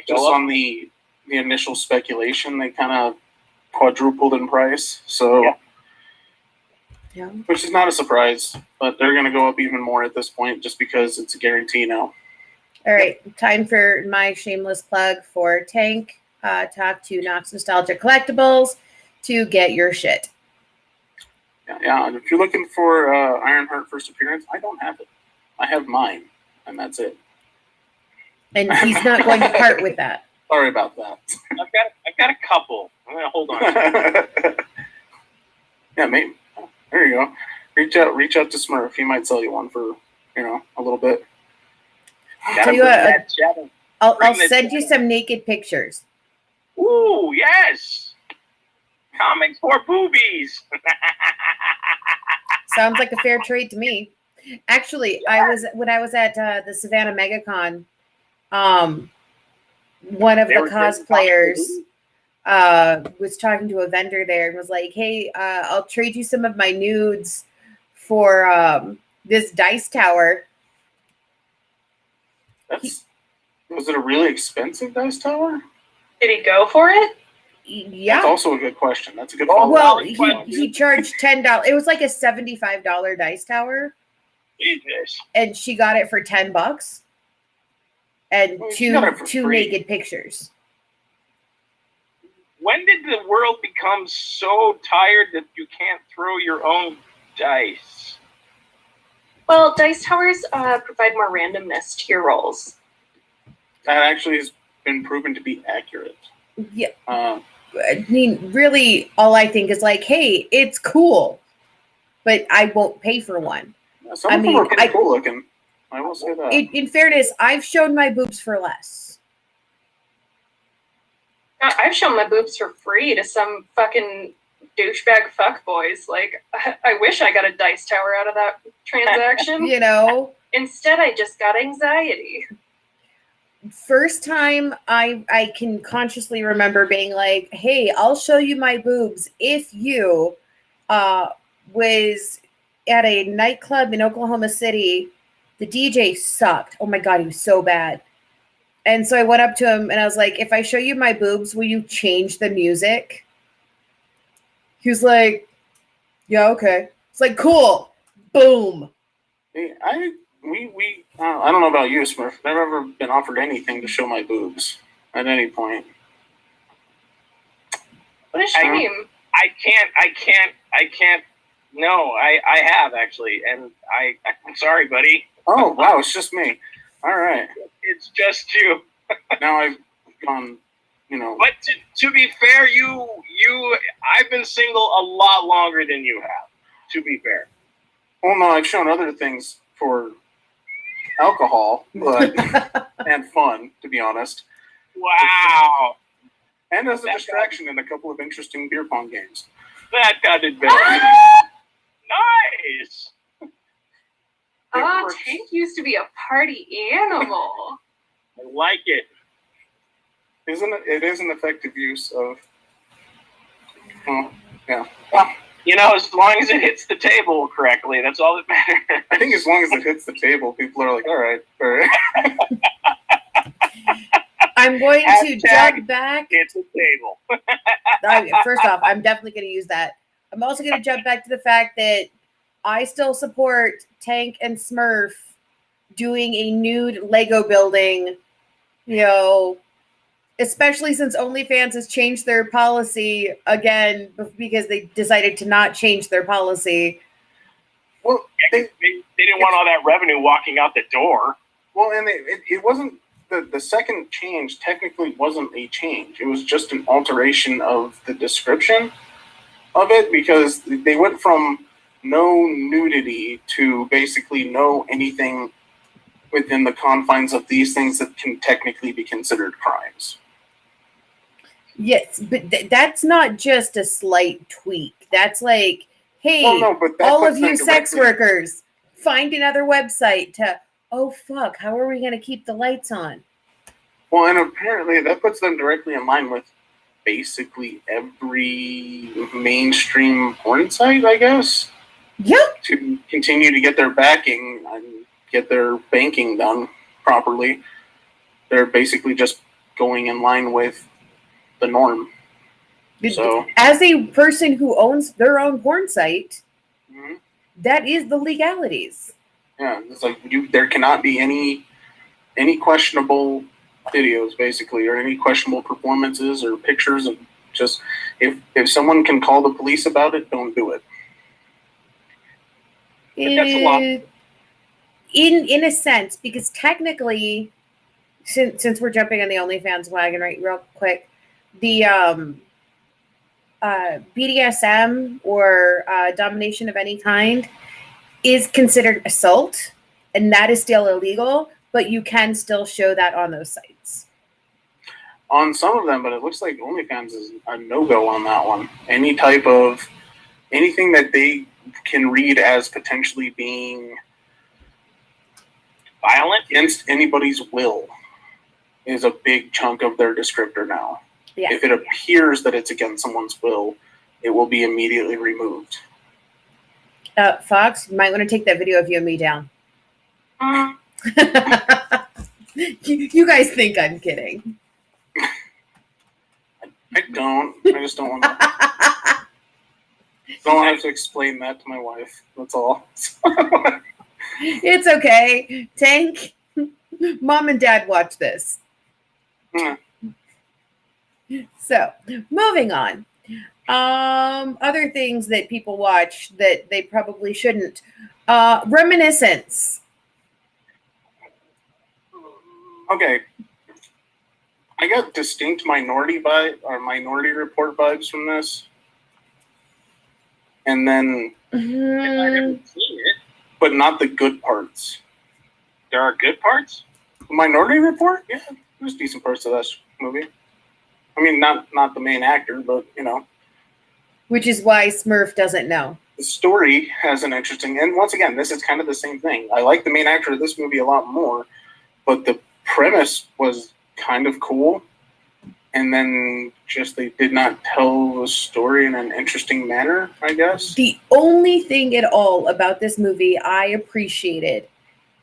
Speaker 4: Just on the initial speculation, they kind of quadrupled in price. So,
Speaker 2: yeah.
Speaker 4: Which is not a surprise, but they're going to go up even more at this point, just because it's a guarantee now.
Speaker 2: All right, time for my shameless plug for Tank. Talk to Knox Nostalgia Collectibles to get your shit.
Speaker 4: Yeah. And if you're looking for Ironheart first appearance, I don't have it. I have mine, and that's it.
Speaker 2: And he's not going to part with that.
Speaker 4: Sorry about that.
Speaker 1: I've got a couple. I'm gonna hold on.
Speaker 4: Yeah, maybe. There you go. Reach out to Smurf. He might sell you one for a little bit.
Speaker 2: I'll tell you what, I'll send you some naked pictures.
Speaker 1: Ooh, yes. Comics for boobies.
Speaker 2: Sounds like a fair trade to me. Actually, when I was at the Savannah MegaCon, one of the cosplayers was talking to a vendor there and was like, "Hey, I'll trade you some of my nudes for this dice tower."
Speaker 4: Was it a really expensive dice tower?
Speaker 3: Did he go for it?
Speaker 2: Yeah.
Speaker 4: That's also a good question. That's a good
Speaker 2: Well,
Speaker 4: follow-up.
Speaker 2: he charged $10. It was like a $75 dice tower.
Speaker 1: Jesus.
Speaker 2: And she got it for $10 and two naked pictures.
Speaker 1: When did the world become so tired that you can't throw your own dice?
Speaker 3: Well, dice towers provide more randomness to your rolls.
Speaker 4: That actually has been proven to be accurate.
Speaker 2: Yeah. I mean, really, all I think is like, hey, it's cool, but I won't pay for one.
Speaker 4: Some of them are pretty cool looking. I will say that.
Speaker 2: In fairness, I've shown my boobs for less.
Speaker 3: I've shown my boobs for free to some fucking douchebag fuckboys. Like, I wish I got a dice tower out of that transaction. Instead, I just got anxiety.
Speaker 2: First time I can consciously remember being like, hey, I'll show you my boobs if you was at a nightclub in Oklahoma City. The DJ sucked. Oh my God, he was so bad. And so I went up to him and I was like, if I show you my boobs, will you change the music? He was like, yeah, okay. It's like, cool. Boom.
Speaker 4: Hey, I don't know about you, Smurf. I've never been offered anything to show my boobs at any point.
Speaker 3: What a shame.
Speaker 1: I can't. No, I have actually, and I'm sorry, buddy.
Speaker 4: Oh wow, it's just me. All right,
Speaker 1: it's just you.
Speaker 4: Now I've gone,
Speaker 1: But to be fair, I've been single a lot longer than you have. To be fair.
Speaker 4: Well, no, I've shown other things for alcohol, but and fun, to be honest.
Speaker 1: Wow.
Speaker 4: And as a distraction in a couple of interesting beer pong games.
Speaker 1: That got adventure. Nice.
Speaker 3: Oh, Tank used to be a party animal.
Speaker 1: I like it.
Speaker 4: Isn't it? It is an effective use of. Well, yeah.
Speaker 1: As long as it hits the table correctly, that's all that matters.
Speaker 4: I think as long as it hits the table, people are like, all right.
Speaker 2: I'm going to jump back.
Speaker 1: It's a table.
Speaker 2: First off, I'm definitely going to use that. I'm also going to jump back to the fact that I still support Tank and Smurf doing a nude Lego building, Especially since OnlyFans has changed their policy again because they decided to not change their policy.
Speaker 4: Well,
Speaker 1: they didn't want all that revenue walking out the door.
Speaker 4: Well, and it wasn't the second change. Technically, wasn't a change. It was just an alteration of the description of it, because they went from no nudity to basically no anything within the confines of these things that can technically be considered crimes.
Speaker 2: Yes, but that's not just a slight tweak. That's like, hey,
Speaker 4: but
Speaker 2: all of you sex workers, find another website to, oh, fuck, how are we going to keep the lights on?
Speaker 4: Well, and apparently that puts them directly in line with basically every mainstream porn site, I guess.
Speaker 2: Yeah.
Speaker 4: To continue to get their backing and get their banking done properly. They're basically just going in line with the norm. So,
Speaker 2: as a person who owns their own porn site,
Speaker 4: mm-hmm.
Speaker 2: that is the legalities.
Speaker 4: Yeah, it's like there cannot be any questionable videos, basically, or any questionable performances or pictures. Of just if someone can call the police about it, don't do it.
Speaker 1: That's a lot.
Speaker 2: In a sense, because technically, since we're jumping on the OnlyFans wagon, right, real quick, the BDSM or domination of any kind is considered assault, and that is still illegal, but you can still show that on those sites.
Speaker 4: On some of them, but it looks like OnlyFans is a no-go on that one. Anything that they can read as potentially being
Speaker 1: violent
Speaker 4: against anybody's will is a big chunk of their descriptor now.
Speaker 2: Yeah.
Speaker 4: If it appears that it's against someone's will, it will be immediately removed.
Speaker 2: Fox, you might want to take that video of you and me down. You guys think I'm kidding.
Speaker 4: I don't. I just don't want to. Don't have to explain that to my wife. That's all.
Speaker 2: It's okay. Tank, Mom and Dad watch this. So, moving on. Other things that people watch that they probably shouldn't. Reminiscence.
Speaker 4: Okay. I got distinct Minority Report vibes from this. And then
Speaker 1: I haven't seen it.
Speaker 4: But not the good parts.
Speaker 1: There are good parts?
Speaker 4: Minority Report? Yeah, there's decent parts of that movie. I mean, not the main actor, but, you know.
Speaker 2: Which is why Smurf doesn't know.
Speaker 4: The story has an interesting... And once again, this is kind of the same thing. I like the main actor of this movie a lot more, but the premise was kind of cool. And then just they did not tell the story in an interesting manner, I guess.
Speaker 2: The only thing at all about this movie I appreciated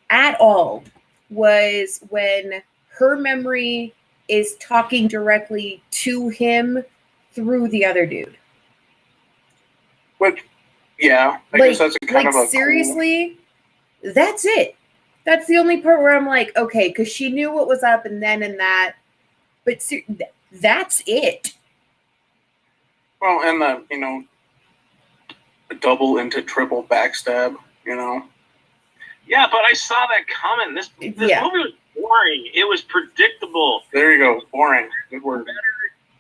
Speaker 2: at all was when her memory is talking directly to him through the other dude.
Speaker 4: But, yeah, I guess that's a kind of a
Speaker 2: seriously, cool... that's it. That's the only part where I'm like, okay, because she knew what was up and that. But that's it.
Speaker 4: Well, and the, you know, double into triple backstab, you know.
Speaker 1: Yeah, but I saw that coming. This movie was boring. It was predictable.
Speaker 4: There you go. Boring. Good word.
Speaker 1: Better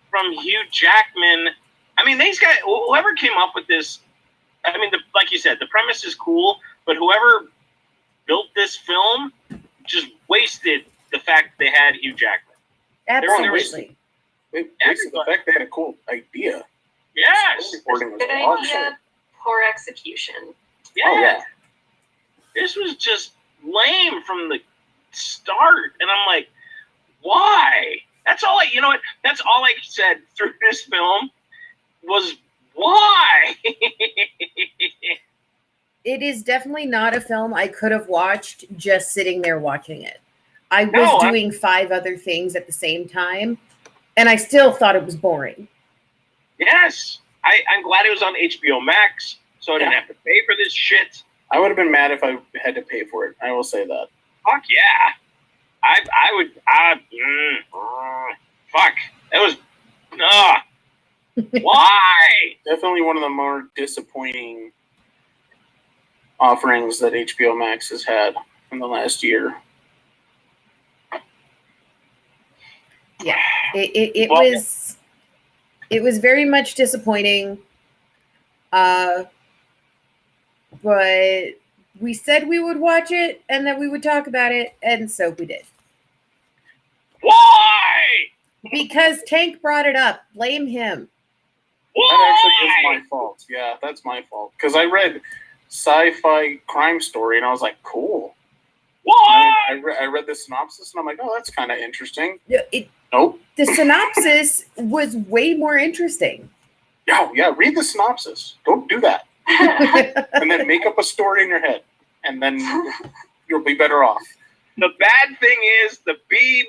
Speaker 1: from Hugh Jackman. I mean, these guys, whoever came up with this, I mean, like you said, the premise is cool, but whoever built this film just wasted the fact that they had Hugh Jackman.
Speaker 2: Absolutely.
Speaker 4: The fact they had a cool idea.
Speaker 1: Yes.
Speaker 3: Good idea, poor execution.
Speaker 1: Yeah.
Speaker 4: Oh, yeah.
Speaker 1: This was just lame from the start. And I'm like, why? That's all that's all I said through this film was why?
Speaker 2: It is definitely not a film I could have watched just sitting there watching it. I was doing 5 other things at the same time, and I still thought it was boring.
Speaker 1: Yes. I'm glad it was on HBO Max, so I didn't have to pay for this shit.
Speaker 4: I would have been mad if I had to pay for it. I will say that.
Speaker 1: Fuck yeah. I would. fuck. That was why?
Speaker 4: Definitely one of the more disappointing offerings that HBO Max has had in the last year.
Speaker 2: Yeah, it was very much disappointing. But we said we would watch it and that we would talk about it, and so we did.
Speaker 1: Why?
Speaker 2: Because Tank brought it up. Blame him.
Speaker 1: Why?
Speaker 4: That actually is my fault. Yeah, that's my fault. Because I read sci-fi crime story and I was like, cool.
Speaker 1: Why?
Speaker 4: I read the synopsis and I'm like, oh, that's kind of interesting.
Speaker 2: Nope. The synopsis was way more interesting.
Speaker 4: Yeah, read the synopsis. Don't do that. And then make up a story in your head. And then you'll be better off.
Speaker 1: The bad thing is the B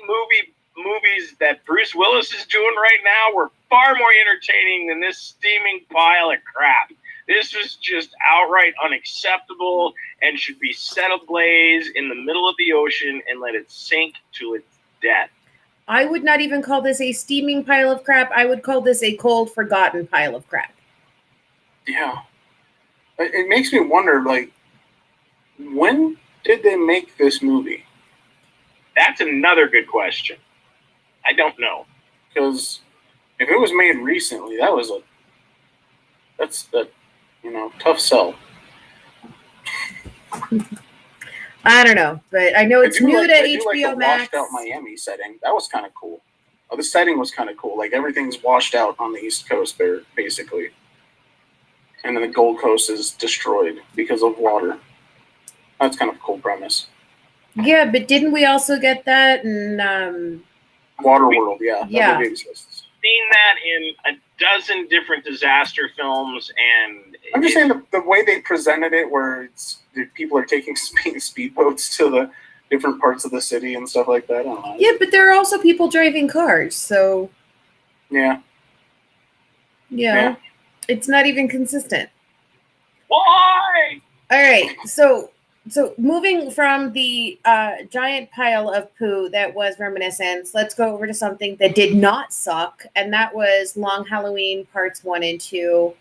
Speaker 1: movies that Bruce Willis is doing right now were far more entertaining than this steaming pile of crap. This was just outright unacceptable and should be set ablaze in the middle of the ocean and let it sink to its death.
Speaker 2: I would not even call this a steaming pile of crap. I would call this a cold, forgotten pile of crap.
Speaker 4: Yeah. It makes me wonder, like, when did they make this movie?
Speaker 1: That's another good question. I don't know.
Speaker 4: Because if it was made recently, that's tough sell.
Speaker 2: I don't know, but I know it's new to HBO Max.
Speaker 4: Washed out Miami setting. That was kind of cool. The setting was kind of cool. Like everything's washed out on the East Coast there, basically. And then the Gold Coast is destroyed because of water. That's kind of a cool premise.
Speaker 2: Yeah, but didn't we also get that in
Speaker 4: Waterworld? Yeah, that movie exists.
Speaker 1: Seen that in a dozen different disaster films, and
Speaker 4: I'm just saying the way they presented it, where people are taking speedboats to the different parts of the city and stuff like that. I don't know.
Speaker 2: Yeah, but there are also people driving cars, so
Speaker 4: yeah.
Speaker 2: It's not even consistent.
Speaker 1: Why?
Speaker 2: All right, so moving from the giant pile of poo that was Reminiscence, let's go over to something that did not suck, and that was Long Halloween Parts 1 and 2.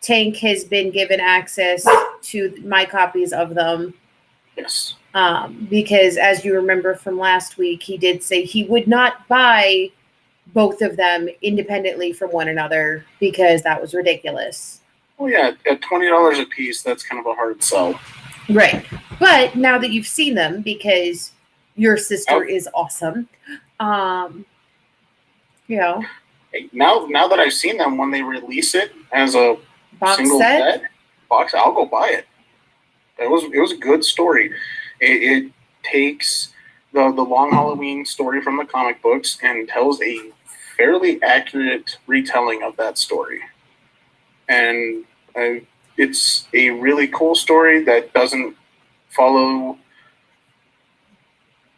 Speaker 2: Tank has been given access to my copies of them.
Speaker 4: Yes.
Speaker 2: Because as you remember from last week, he did say he would not buy both of them independently from one another because that was ridiculous.
Speaker 4: Well, yeah, at $20 a piece, that's kind of a hard sell.
Speaker 2: Right. But now that you've seen them, because your sister is awesome,
Speaker 4: Hey, now that I've seen them, when they release it as a single set box, I'll go buy it. It was a good story. It takes the Long Halloween story from the comic books and tells a fairly accurate retelling of that story. And it's a really cool story that doesn't follow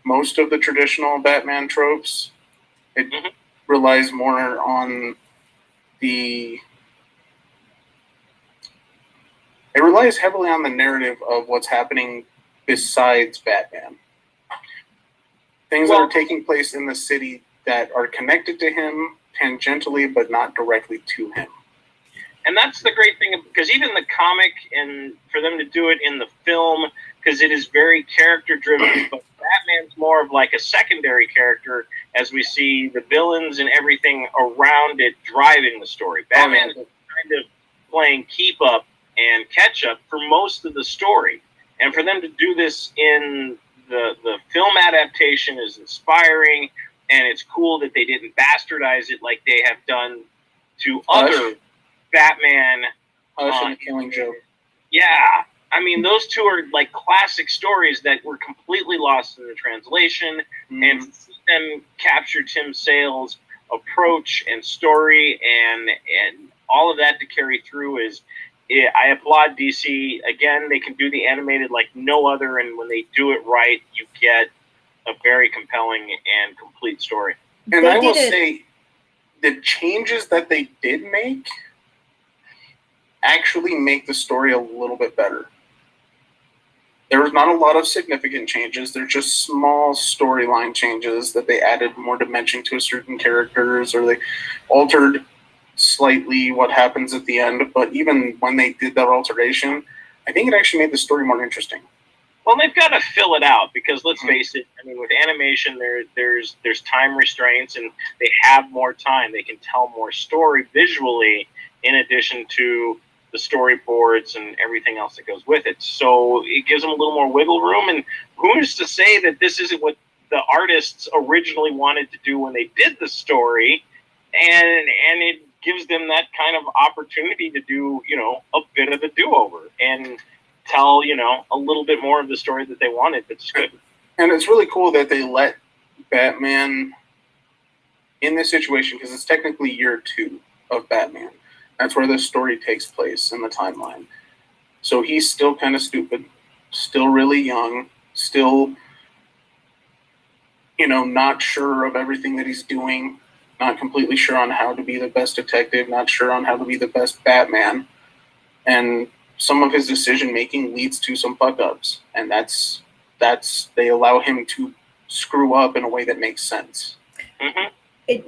Speaker 4: most of the traditional Batman tropes. It relies more on it relies heavily on the narrative of what's happening besides Batman. Things that are taking place in the city that are connected to him tangentially, but not directly to him.
Speaker 1: And that's the great thing, because even the comic, and for them to do it in the film, because it is very character-driven, but Batman's more of like a secondary character, as we see the villains and everything around it driving the story. Batman is kind of playing keep-up and catch-up for most of the story. And for them to do this in the film adaptation is inspiring, and it's cool that they didn't bastardize it like they have done to other Batman.
Speaker 4: And Killing Joke.
Speaker 1: Yeah. I mean, those two are like classic stories that were completely lost in the translation, and them capture Tim Sale's approach and story and all of that to carry through is, I applaud DC. Again, they can do the animated like no other, and when they do it right, you get a very compelling and complete story.
Speaker 4: And I will say, the changes that they did make actually make the story a little bit better. There was not a lot of significant changes. They're just small storyline changes that they added more dimension to certain characters, or they altered slightly what happens at the end. But even when they did that alteration, I think it actually made the story more interesting.
Speaker 1: Well, they've got to fill it out because let's face it. I mean, with animation, there's time restraints, and they have more time. They can tell more story visually, in addition to the storyboards and everything else that goes with it. So it gives them a little more wiggle room. And who's to say that this isn't what the artists originally wanted to do when they did the story, and it gives them that kind of opportunity to do, a bit of a do-over and tell, a little bit more of the story that they wanted. That's good.
Speaker 4: And it's really cool that they let Batman in this situation, because it's technically year 2 of Batman. That's where this story takes place in the timeline. So he's still kind of stupid, still really young, still, not sure of everything that he's doing, not completely sure on how to be the best detective, not sure on how to be the best Batman. And some of his decision making leads to some fuck ups. And that's they allow him to screw up in a way that makes sense.
Speaker 1: Mm-hmm.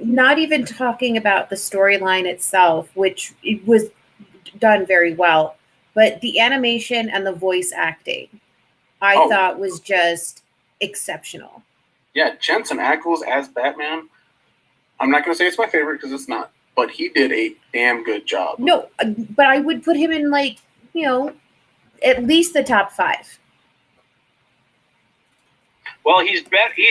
Speaker 2: Not even talking about the storyline itself, which it was done very well, but the animation and the voice acting, I thought was just exceptional.
Speaker 4: Yeah, Jensen Ackles as Batman, I'm not going to say it's my favorite because it's not, but he did a damn good job.
Speaker 2: No, but I would put him in at least the top 5.
Speaker 1: Well, he's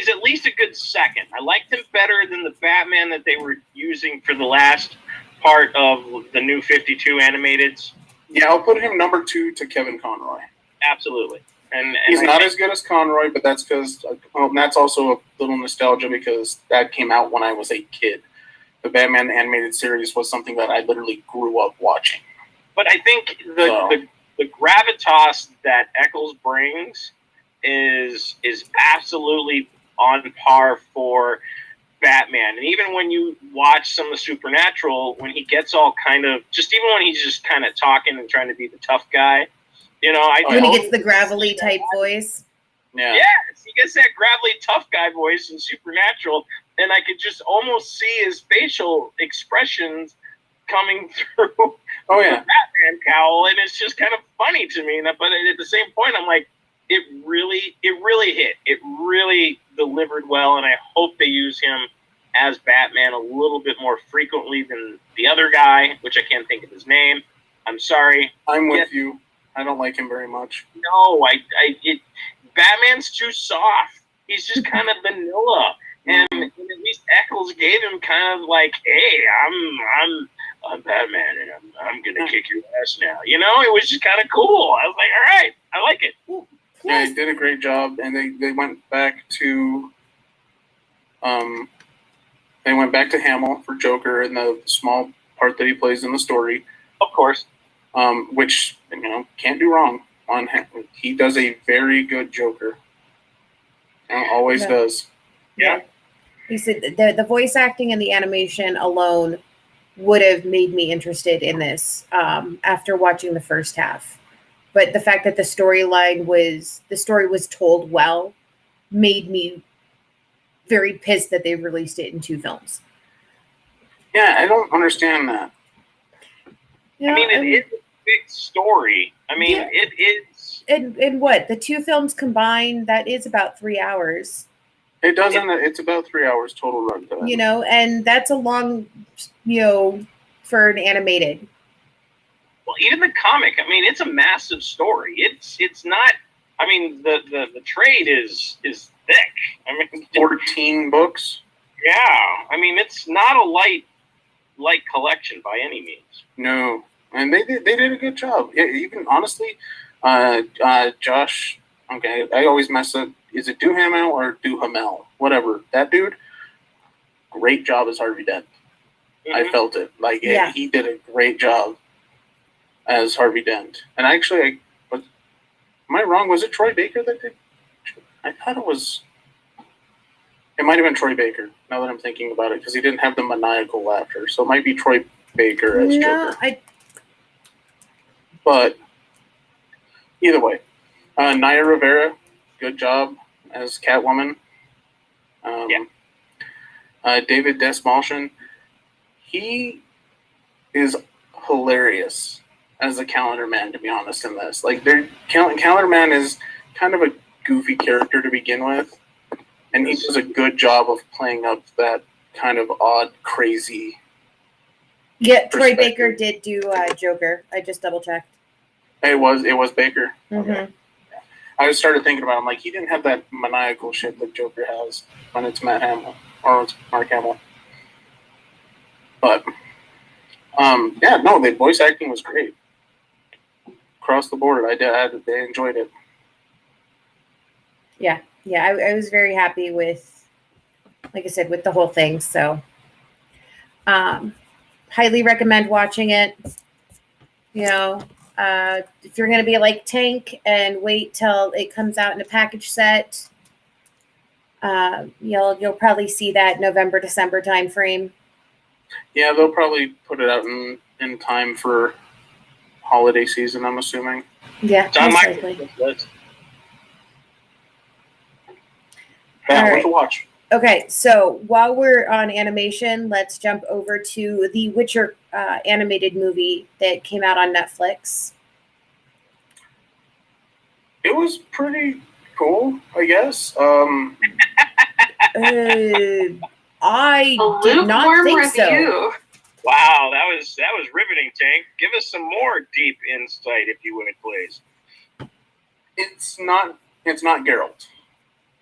Speaker 1: at least a good second. I liked him better than the Batman that they were using for the last part of the new 52 animateds.
Speaker 4: Yeah, I'll put him number 2 to Kevin Conroy.
Speaker 1: Absolutely. And
Speaker 4: he's not as good as Conroy, but that's because that's also a little nostalgia because that came out when I was a kid. The Batman animated series was something that I literally grew up watching.
Speaker 1: But I think the gravitas that Eccles brings is absolutely on par for Batman. And even when you watch some of the Supernatural, when he gets all kind of, even when he's just kind of talking and trying to be the tough guy,
Speaker 2: when he gets the gravelly type voice.
Speaker 1: Yeah. Yes, he gets that gravelly tough guy voice in Supernatural, and I could just almost see his facial expressions coming through the Batman cowl, and it's just kind of funny to me. But at the same point, I'm like, it really hit. It really delivered well, and I hope they use him as Batman a little bit more frequently than the other guy, which I can't think of his name. I'm sorry.
Speaker 4: I'm with you. I don't like him very much.
Speaker 1: No, Batman's too soft. He's just kind of vanilla, and at least Eccles gave him kind of like, hey, I'm Batman, and I'm gonna kick your ass now. It was just kind of cool. I was like, all right, I like it.
Speaker 4: Yeah, he did a great job, and they went back to Hamill for Joker and the small part that he plays in the story.
Speaker 1: Of course.
Speaker 4: Which, can't do wrong on him. He does a very good Joker. Always does.
Speaker 1: Yeah.
Speaker 2: He said the voice acting and the animation alone would have made me interested in this after watching the first half. But the fact that the story was told well made me very pissed that they released it in 2 films.
Speaker 4: Yeah, I don't understand that.
Speaker 2: Yeah,
Speaker 1: I mean, it is a big story. I mean, it is.
Speaker 2: And what? The 2 films combined, that is about 3 hours.
Speaker 4: It doesn't. It's about 3 hours total runtime.
Speaker 2: And that's a long, for an animated.
Speaker 1: Well, even the comic, I mean, it's a massive story. It's not. I mean, the trade is thick. I mean,
Speaker 4: 14 books.
Speaker 1: Yeah, I mean, it's not a light collection by any means.
Speaker 4: No, and they did a good job. Yeah, even honestly, Josh. Okay, I always mess up. Is it Duhamel or Duhamel? Whatever. That dude. Great job as Harvey Dent. Mm-hmm. I felt it. He did a great job as Harvey Dent. And actually, am I wrong? Was it Troy Baker that did? I thought it was. It might have been Troy Baker. Now that I'm thinking about it, because he didn't have the maniacal laughter, so it might be Troy Baker as Joker. But either way, Naya Rivera, good job as Catwoman. David Desmalchian, he is hilarious as a Calendar Man, to be honest, in this. Like, Calendar Man is kind of a goofy character to begin with, and he does a good job of playing up that kind of odd, crazy.
Speaker 2: Yeah, Troy Baker did do Joker. I just double checked.
Speaker 4: It was Baker.
Speaker 2: Mm-hmm.
Speaker 4: Okay. I just started thinking about it. I'm like, he didn't have that maniacal shit that Joker has when it's Matt Hamill or it's Mark Hamill. But yeah, no, the voice acting was great across the board. They enjoyed it.
Speaker 2: Yeah, I was very happy with, like I said, with the whole thing. So, highly recommend watching it. You know, if you're gonna be like Tank and wait till it comes out in a package set, you'll probably see that November, December time frame.
Speaker 4: Yeah, they'll probably put it out in time for holiday season, I'm assuming.
Speaker 2: Yeah,
Speaker 1: it's on
Speaker 2: most
Speaker 1: my
Speaker 2: likely.
Speaker 1: list.
Speaker 4: Yeah,
Speaker 2: All
Speaker 4: what to watch?
Speaker 2: Okay, so while we're on animation, let's jump over to the Witcher animated movie that came out on Netflix.
Speaker 4: It was pretty cool, I guess.
Speaker 2: I did not think so.
Speaker 1: Wow, that was riveting, Tank. Give us some more deep insight, if you would, please.
Speaker 4: It's not Geralt,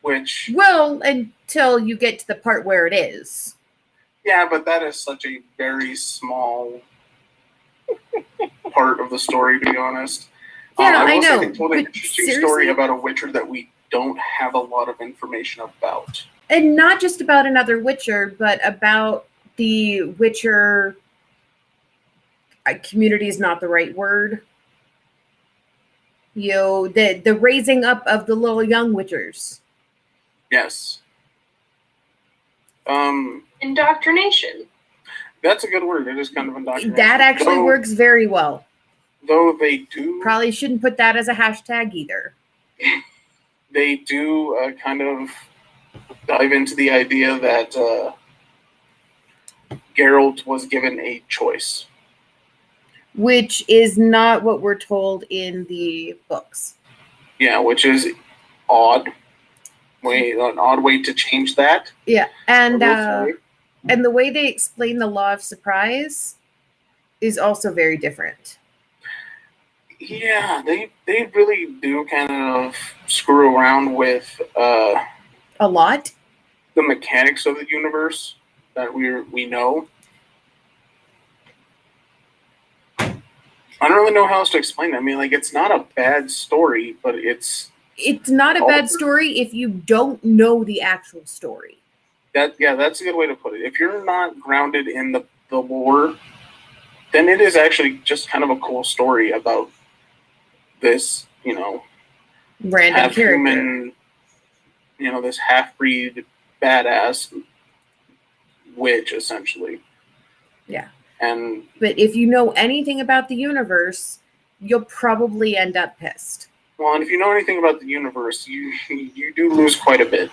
Speaker 4: which
Speaker 2: until you get to the part where it is.
Speaker 4: Yeah, but that is such a very small part of the story, to be honest.
Speaker 2: Yeah, I know.
Speaker 4: They told an interesting story about a Witcher that we don't have a lot of information about.
Speaker 2: And not just about another Witcher, but about the Witcher community is not the right word. The raising up of the little young Witchers.
Speaker 4: Yes.
Speaker 3: Indoctrination.
Speaker 4: That's a good word. It is kind of indoctrination.
Speaker 2: That actually works very well.
Speaker 4: Though they do...
Speaker 2: Probably shouldn't put that as a hashtag either.
Speaker 4: They do kind of dive into the idea that Geralt was given a choice.
Speaker 2: Which is not what we're told in the books.
Speaker 4: Yeah, which is odd. An odd way to change that.
Speaker 2: Yeah, and the way they explain the law of surprise is also very different.
Speaker 4: Yeah, they really do kind of screw around with
Speaker 2: a lot.
Speaker 4: The mechanics of the universe that we know. I don't really know how else to explain that. I mean, like, it's not a bad story, but it's
Speaker 2: not a bad story if you don't know the actual story.
Speaker 4: That's a good way to put it. If you're not grounded in the lore, then it is actually just kind of a cool story about this,
Speaker 2: random
Speaker 4: half-human, this half-breed badass witch, essentially.
Speaker 2: Yeah.
Speaker 4: But
Speaker 2: if you know anything about the universe, you'll probably end up pissed.
Speaker 4: Well, and if you know anything about the universe, you do lose quite a bit.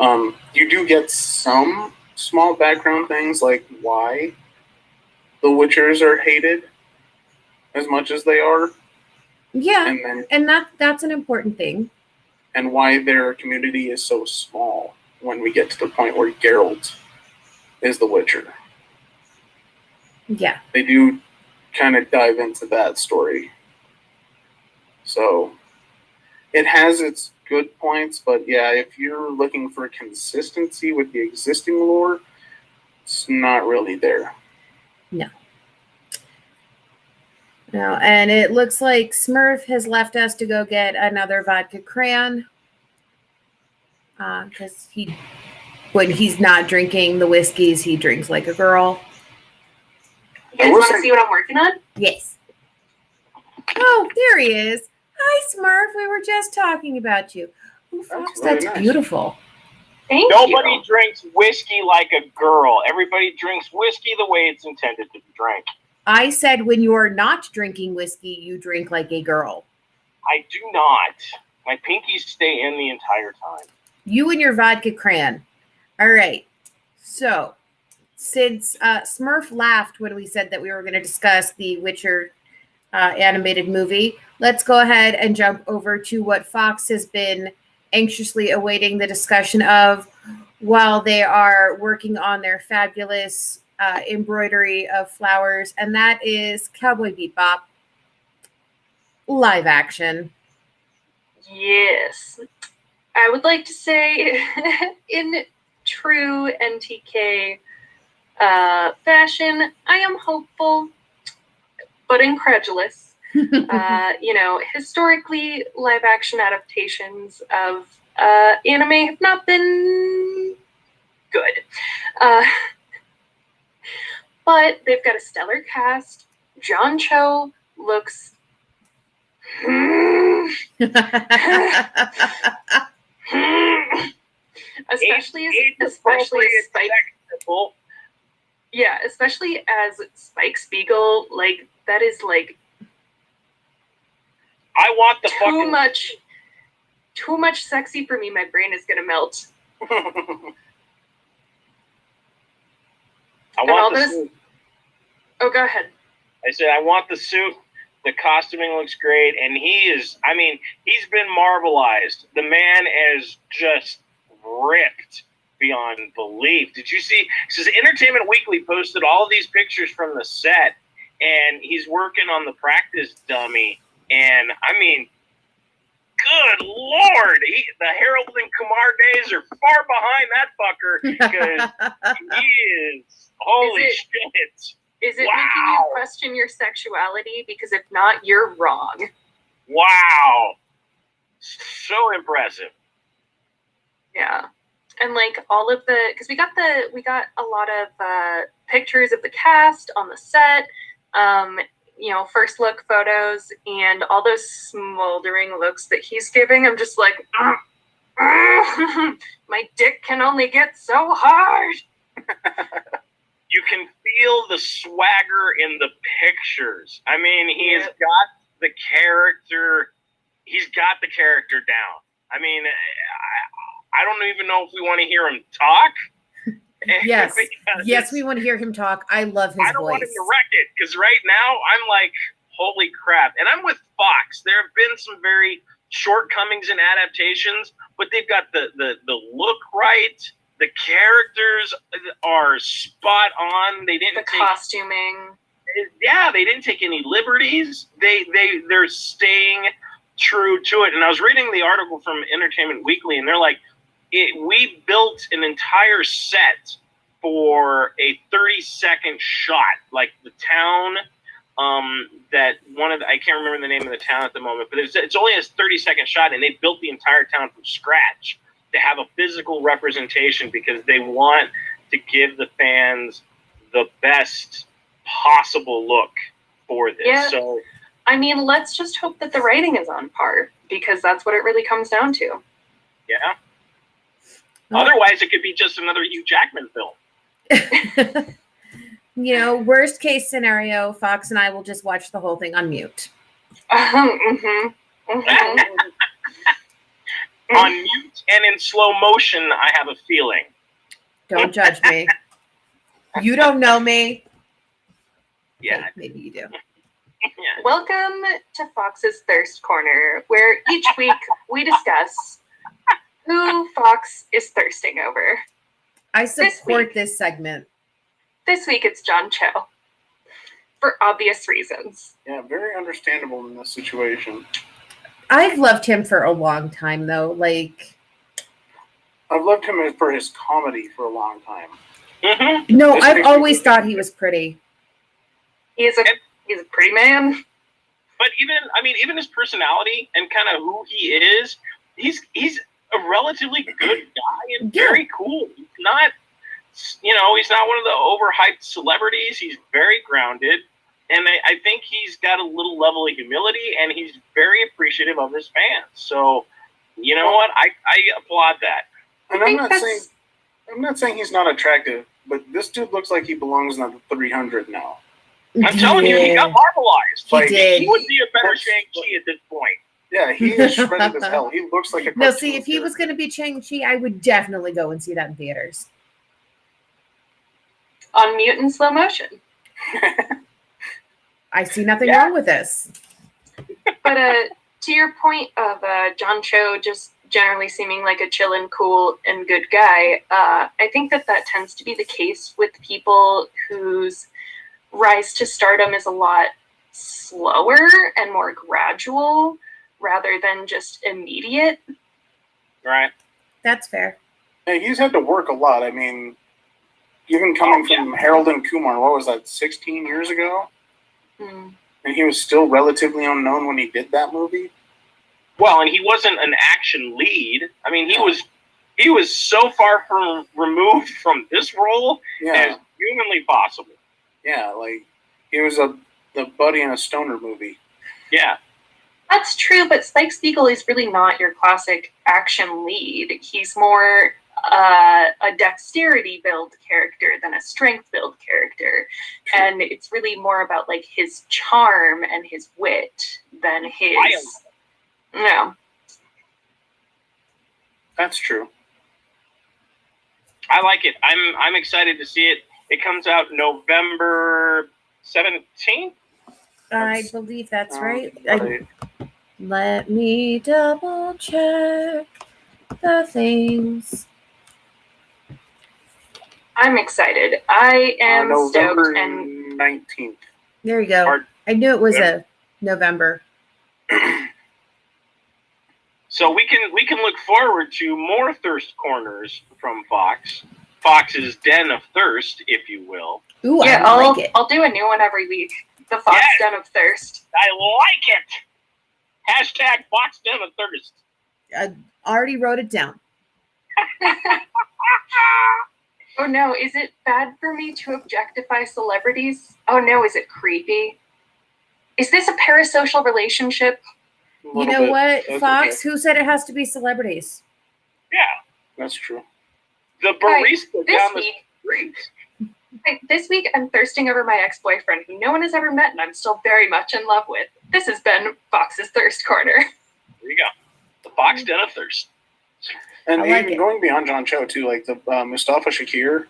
Speaker 4: You do get some small background things, like why the Witchers are hated as much as they are.
Speaker 2: Yeah, and that's an important thing.
Speaker 4: And why their community is so small when we get to the point where Geralt is the Witcher.
Speaker 2: Yeah.
Speaker 4: They do kind of dive into that story. So it has its good points, but yeah, if you're looking for consistency with the existing lore, it's not really there.
Speaker 2: No. No, and it looks like Smurf has left us to go get another vodka crayon. Because when he's not drinking the whiskeys, he drinks like a girl.
Speaker 3: You guys want to see what I'm working on?
Speaker 2: Yes. Oh, there he is. Hi, Smurf. We were just talking about you. Oh, Fox, that's nice. Beautiful.
Speaker 3: Thank
Speaker 1: Nobody
Speaker 3: you.
Speaker 1: drinks whiskey like a girl. Everybody drinks whiskey the way it's intended to be drank.
Speaker 2: I said when you are not drinking whiskey, you drink like a girl.
Speaker 1: I do not. My pinkies stay in the entire time.
Speaker 2: You and your vodka crayon. All right. So, since Smurf laughed when we said that we were going to discuss the Witcher animated movie, let's go ahead and jump over to what Fox has been anxiously awaiting the discussion of while they are working on their fabulous embroidery of flowers, and that is Cowboy Bebop live action.
Speaker 3: Yes. I would like to say, in true NTK fashion, I am hopeful, but incredulous. Historically, live action adaptations of anime have not been good. But they've got a stellar cast. John Cho looks especially as Spike. Yeah, especially as Spike Spiegel. Like, that is like
Speaker 1: I want the
Speaker 3: too much sexy for me. My brain is gonna melt.
Speaker 1: I want the suit.
Speaker 3: Oh, go ahead.
Speaker 1: I said I want the suit. The costuming looks great, and he's been marvelized. The man is just ripped beyond belief. Did you see? Says Entertainment Weekly posted all of these pictures from the set, and he's working on the practice dummy. And I mean, good Lord, the Harold and Kumar days are far behind that fucker because he is holy shit.
Speaker 3: Is it making you question your sexuality? Because if not, you're wrong.
Speaker 1: Wow. So impressive.
Speaker 3: Yeah. And like all of because we got a lot of pictures of the cast on the set, first look photos, and all those smoldering looks that he's giving. I'm just like, my dick can only get so hard.
Speaker 1: You can feel the swagger in the pictures. I mean, he's got the character. He's got the character down. I mean, I don't even know if we want to hear him talk.
Speaker 2: Yes, we want to hear him talk. I love his voice.
Speaker 1: I don't want to direct it because right now I'm like, holy crap. And I'm with Fox. There have been some very shortcomings in adaptations, but they've got the look right. The characters are spot on. They didn't take
Speaker 3: costuming.
Speaker 1: Yeah, they didn't take any liberties. They're staying true to it. And I was reading the article from Entertainment Weekly, and they're like, we built an entire set for a 30-second shot, like the town I can't remember the name of the town at the moment, but it's only a 30-second shot, and they built the entire town from scratch to have a physical representation because they want to give the fans the best possible look for this.
Speaker 3: Yeah.
Speaker 1: So,
Speaker 3: I mean, let's just hope that the writing is on par because that's what it really comes down to.
Speaker 1: Yeah. Otherwise, it could be just another Hugh Jackman film.
Speaker 2: Worst case scenario, Fox and I will just watch the whole thing on mute.
Speaker 1: On mute and in slow motion, I have a feeling.
Speaker 2: Don't judge me. You don't know me.
Speaker 1: Yeah.
Speaker 2: Okay, maybe you do.
Speaker 1: Yeah.
Speaker 3: Welcome to Fox's Thirst Corner, where each week we discuss who Fox is thirsting over.
Speaker 2: I support this segment.
Speaker 3: This week it's John Cho. For obvious reasons.
Speaker 4: Yeah, very understandable in this situation.
Speaker 2: I've loved him for a long time, though. Like,
Speaker 4: I've loved him for his comedy for a long time.
Speaker 1: Mm-hmm.
Speaker 2: No, I've always thought he was pretty.
Speaker 3: He's a pretty man.
Speaker 1: But even his personality and kind of who he is, he's a relatively good guy and very cool. He's not, he's not one of the overhyped celebrities. He's very grounded. And I think he's got a little level of humility, and he's very appreciative of his fans. So, you know what? I applaud that.
Speaker 4: And I'm not saying he's not attractive, but this dude looks like he belongs in the 300 now.
Speaker 1: I'm telling you, he got marvelized.
Speaker 2: He did.
Speaker 1: He would be a better Shang-Chi at this point.
Speaker 4: Yeah, he is shredded as hell. He looks like a
Speaker 2: No, see, if he
Speaker 4: character.
Speaker 2: was going to be Shang-Chi, I would definitely go and see that in theaters.
Speaker 3: On mute in slow motion.
Speaker 2: I see nothing wrong with this.
Speaker 3: But to your point of John Cho just generally seeming like a chill and cool and good guy, I think that tends to be the case with people whose rise to stardom is a lot slower and more gradual rather than just immediate.
Speaker 1: Right.
Speaker 2: That's fair.
Speaker 4: Yeah, he's had to work a lot. I mean, even coming from Harold and Kumar, what was that, 16 years ago?
Speaker 3: Mm.
Speaker 4: And he was still relatively unknown when he did that movie.
Speaker 1: Well, and he wasn't an action lead. I mean, he was so far removed from this role as humanly possible.
Speaker 4: Yeah, like he was the buddy in a stoner movie.
Speaker 1: Yeah.
Speaker 3: That's true, but Spike Spiegel is really not your classic action lead. He's more a dexterity build character than a strength build character. True. And it's really more about like his charm and his wit than his... No.
Speaker 4: That's true.
Speaker 1: I like it. I'm excited to see it. It comes out November 17th.
Speaker 2: I believe that's right. Let me double check the things.
Speaker 3: I'm excited. I am
Speaker 4: November
Speaker 3: stoked. And
Speaker 4: 19th.
Speaker 2: There you go. I knew it was a November.
Speaker 1: So we can look forward to more Thirst Corners from Fox. Fox's Den of Thirst, if you will.
Speaker 2: Ooh,
Speaker 3: yeah,
Speaker 2: I like it.
Speaker 3: I'll do a new one every week. The Fox Den of Thirst.
Speaker 1: I like it. Hashtag Fox Den of Thirst.
Speaker 2: I already wrote it down.
Speaker 3: Oh no, is it bad for me to objectify celebrities? Oh no, is it creepy? Is this a parasocial relationship?
Speaker 2: You know what, Fox? Who said it has to be celebrities?
Speaker 1: Yeah,
Speaker 4: that's true.
Speaker 1: The barista down the street.
Speaker 3: This week, I'm thirsting over my ex-boyfriend, who no one has ever met, and I'm still very much in love with. This has been Fox's Thirst Corner.
Speaker 1: There you go. The Fox Den of Thirst.
Speaker 4: And even going beyond John Cho, too, like the Mustafa Shakir.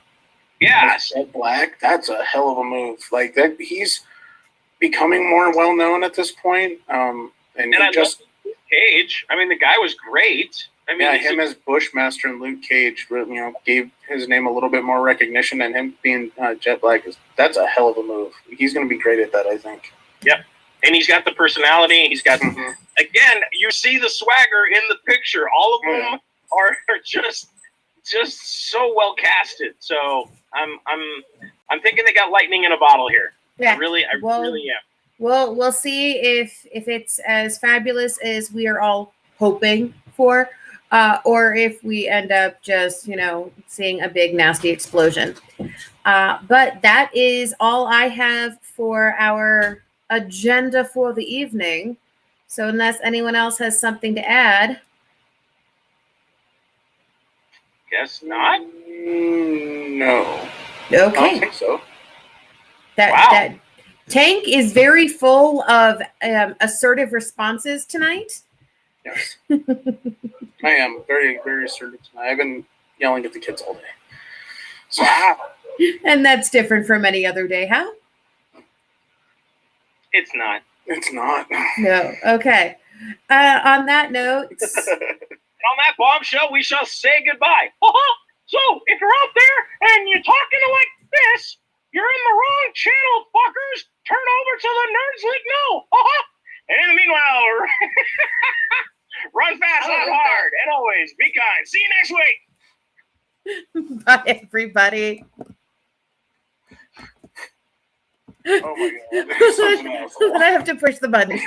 Speaker 1: Yes.
Speaker 4: Black, that's a hell of a move. Like, that, he's becoming more well-known at this point. And
Speaker 1: I love Luke Cage. I mean, the guy was great. I mean,
Speaker 4: him as Bushmaster and Luke Cage, gave his name a little bit more recognition, and him being Jet Black, that's a hell of a move. He's going to be great at that, I think.
Speaker 1: Yep. And he's got the personality. He's got, again, you see the swagger in the picture. All of them are just so well casted. So I'm thinking they got lightning in a bottle here.
Speaker 2: Yeah.
Speaker 1: I really am.
Speaker 2: Well, we'll see if it's as fabulous as we are all hoping for, or if we end up just, seeing a big nasty explosion. But that is all I have for our agenda for the evening. So unless anyone else has something to add.
Speaker 1: Guess not.
Speaker 4: No.
Speaker 2: Okay.
Speaker 4: I don't think so.
Speaker 2: That Tank is very full of assertive responses tonight.
Speaker 4: Yes. I am very, very assertive tonight. I've been yelling at the kids all day. So,
Speaker 2: and that's different from any other day. How?
Speaker 1: It's not.
Speaker 4: It's not.
Speaker 2: No. Okay. On that note.
Speaker 1: And on that bombshell, we shall say goodbye. So, if you're out there and you're talking like this, you're in the wrong channel, fuckers. Turn over to the Nerds League now. And in the meanwhile, run fast, not hard, and always be kind. See you next week.
Speaker 2: Bye, everybody.
Speaker 4: Oh my God.
Speaker 2: Then I have to push the button.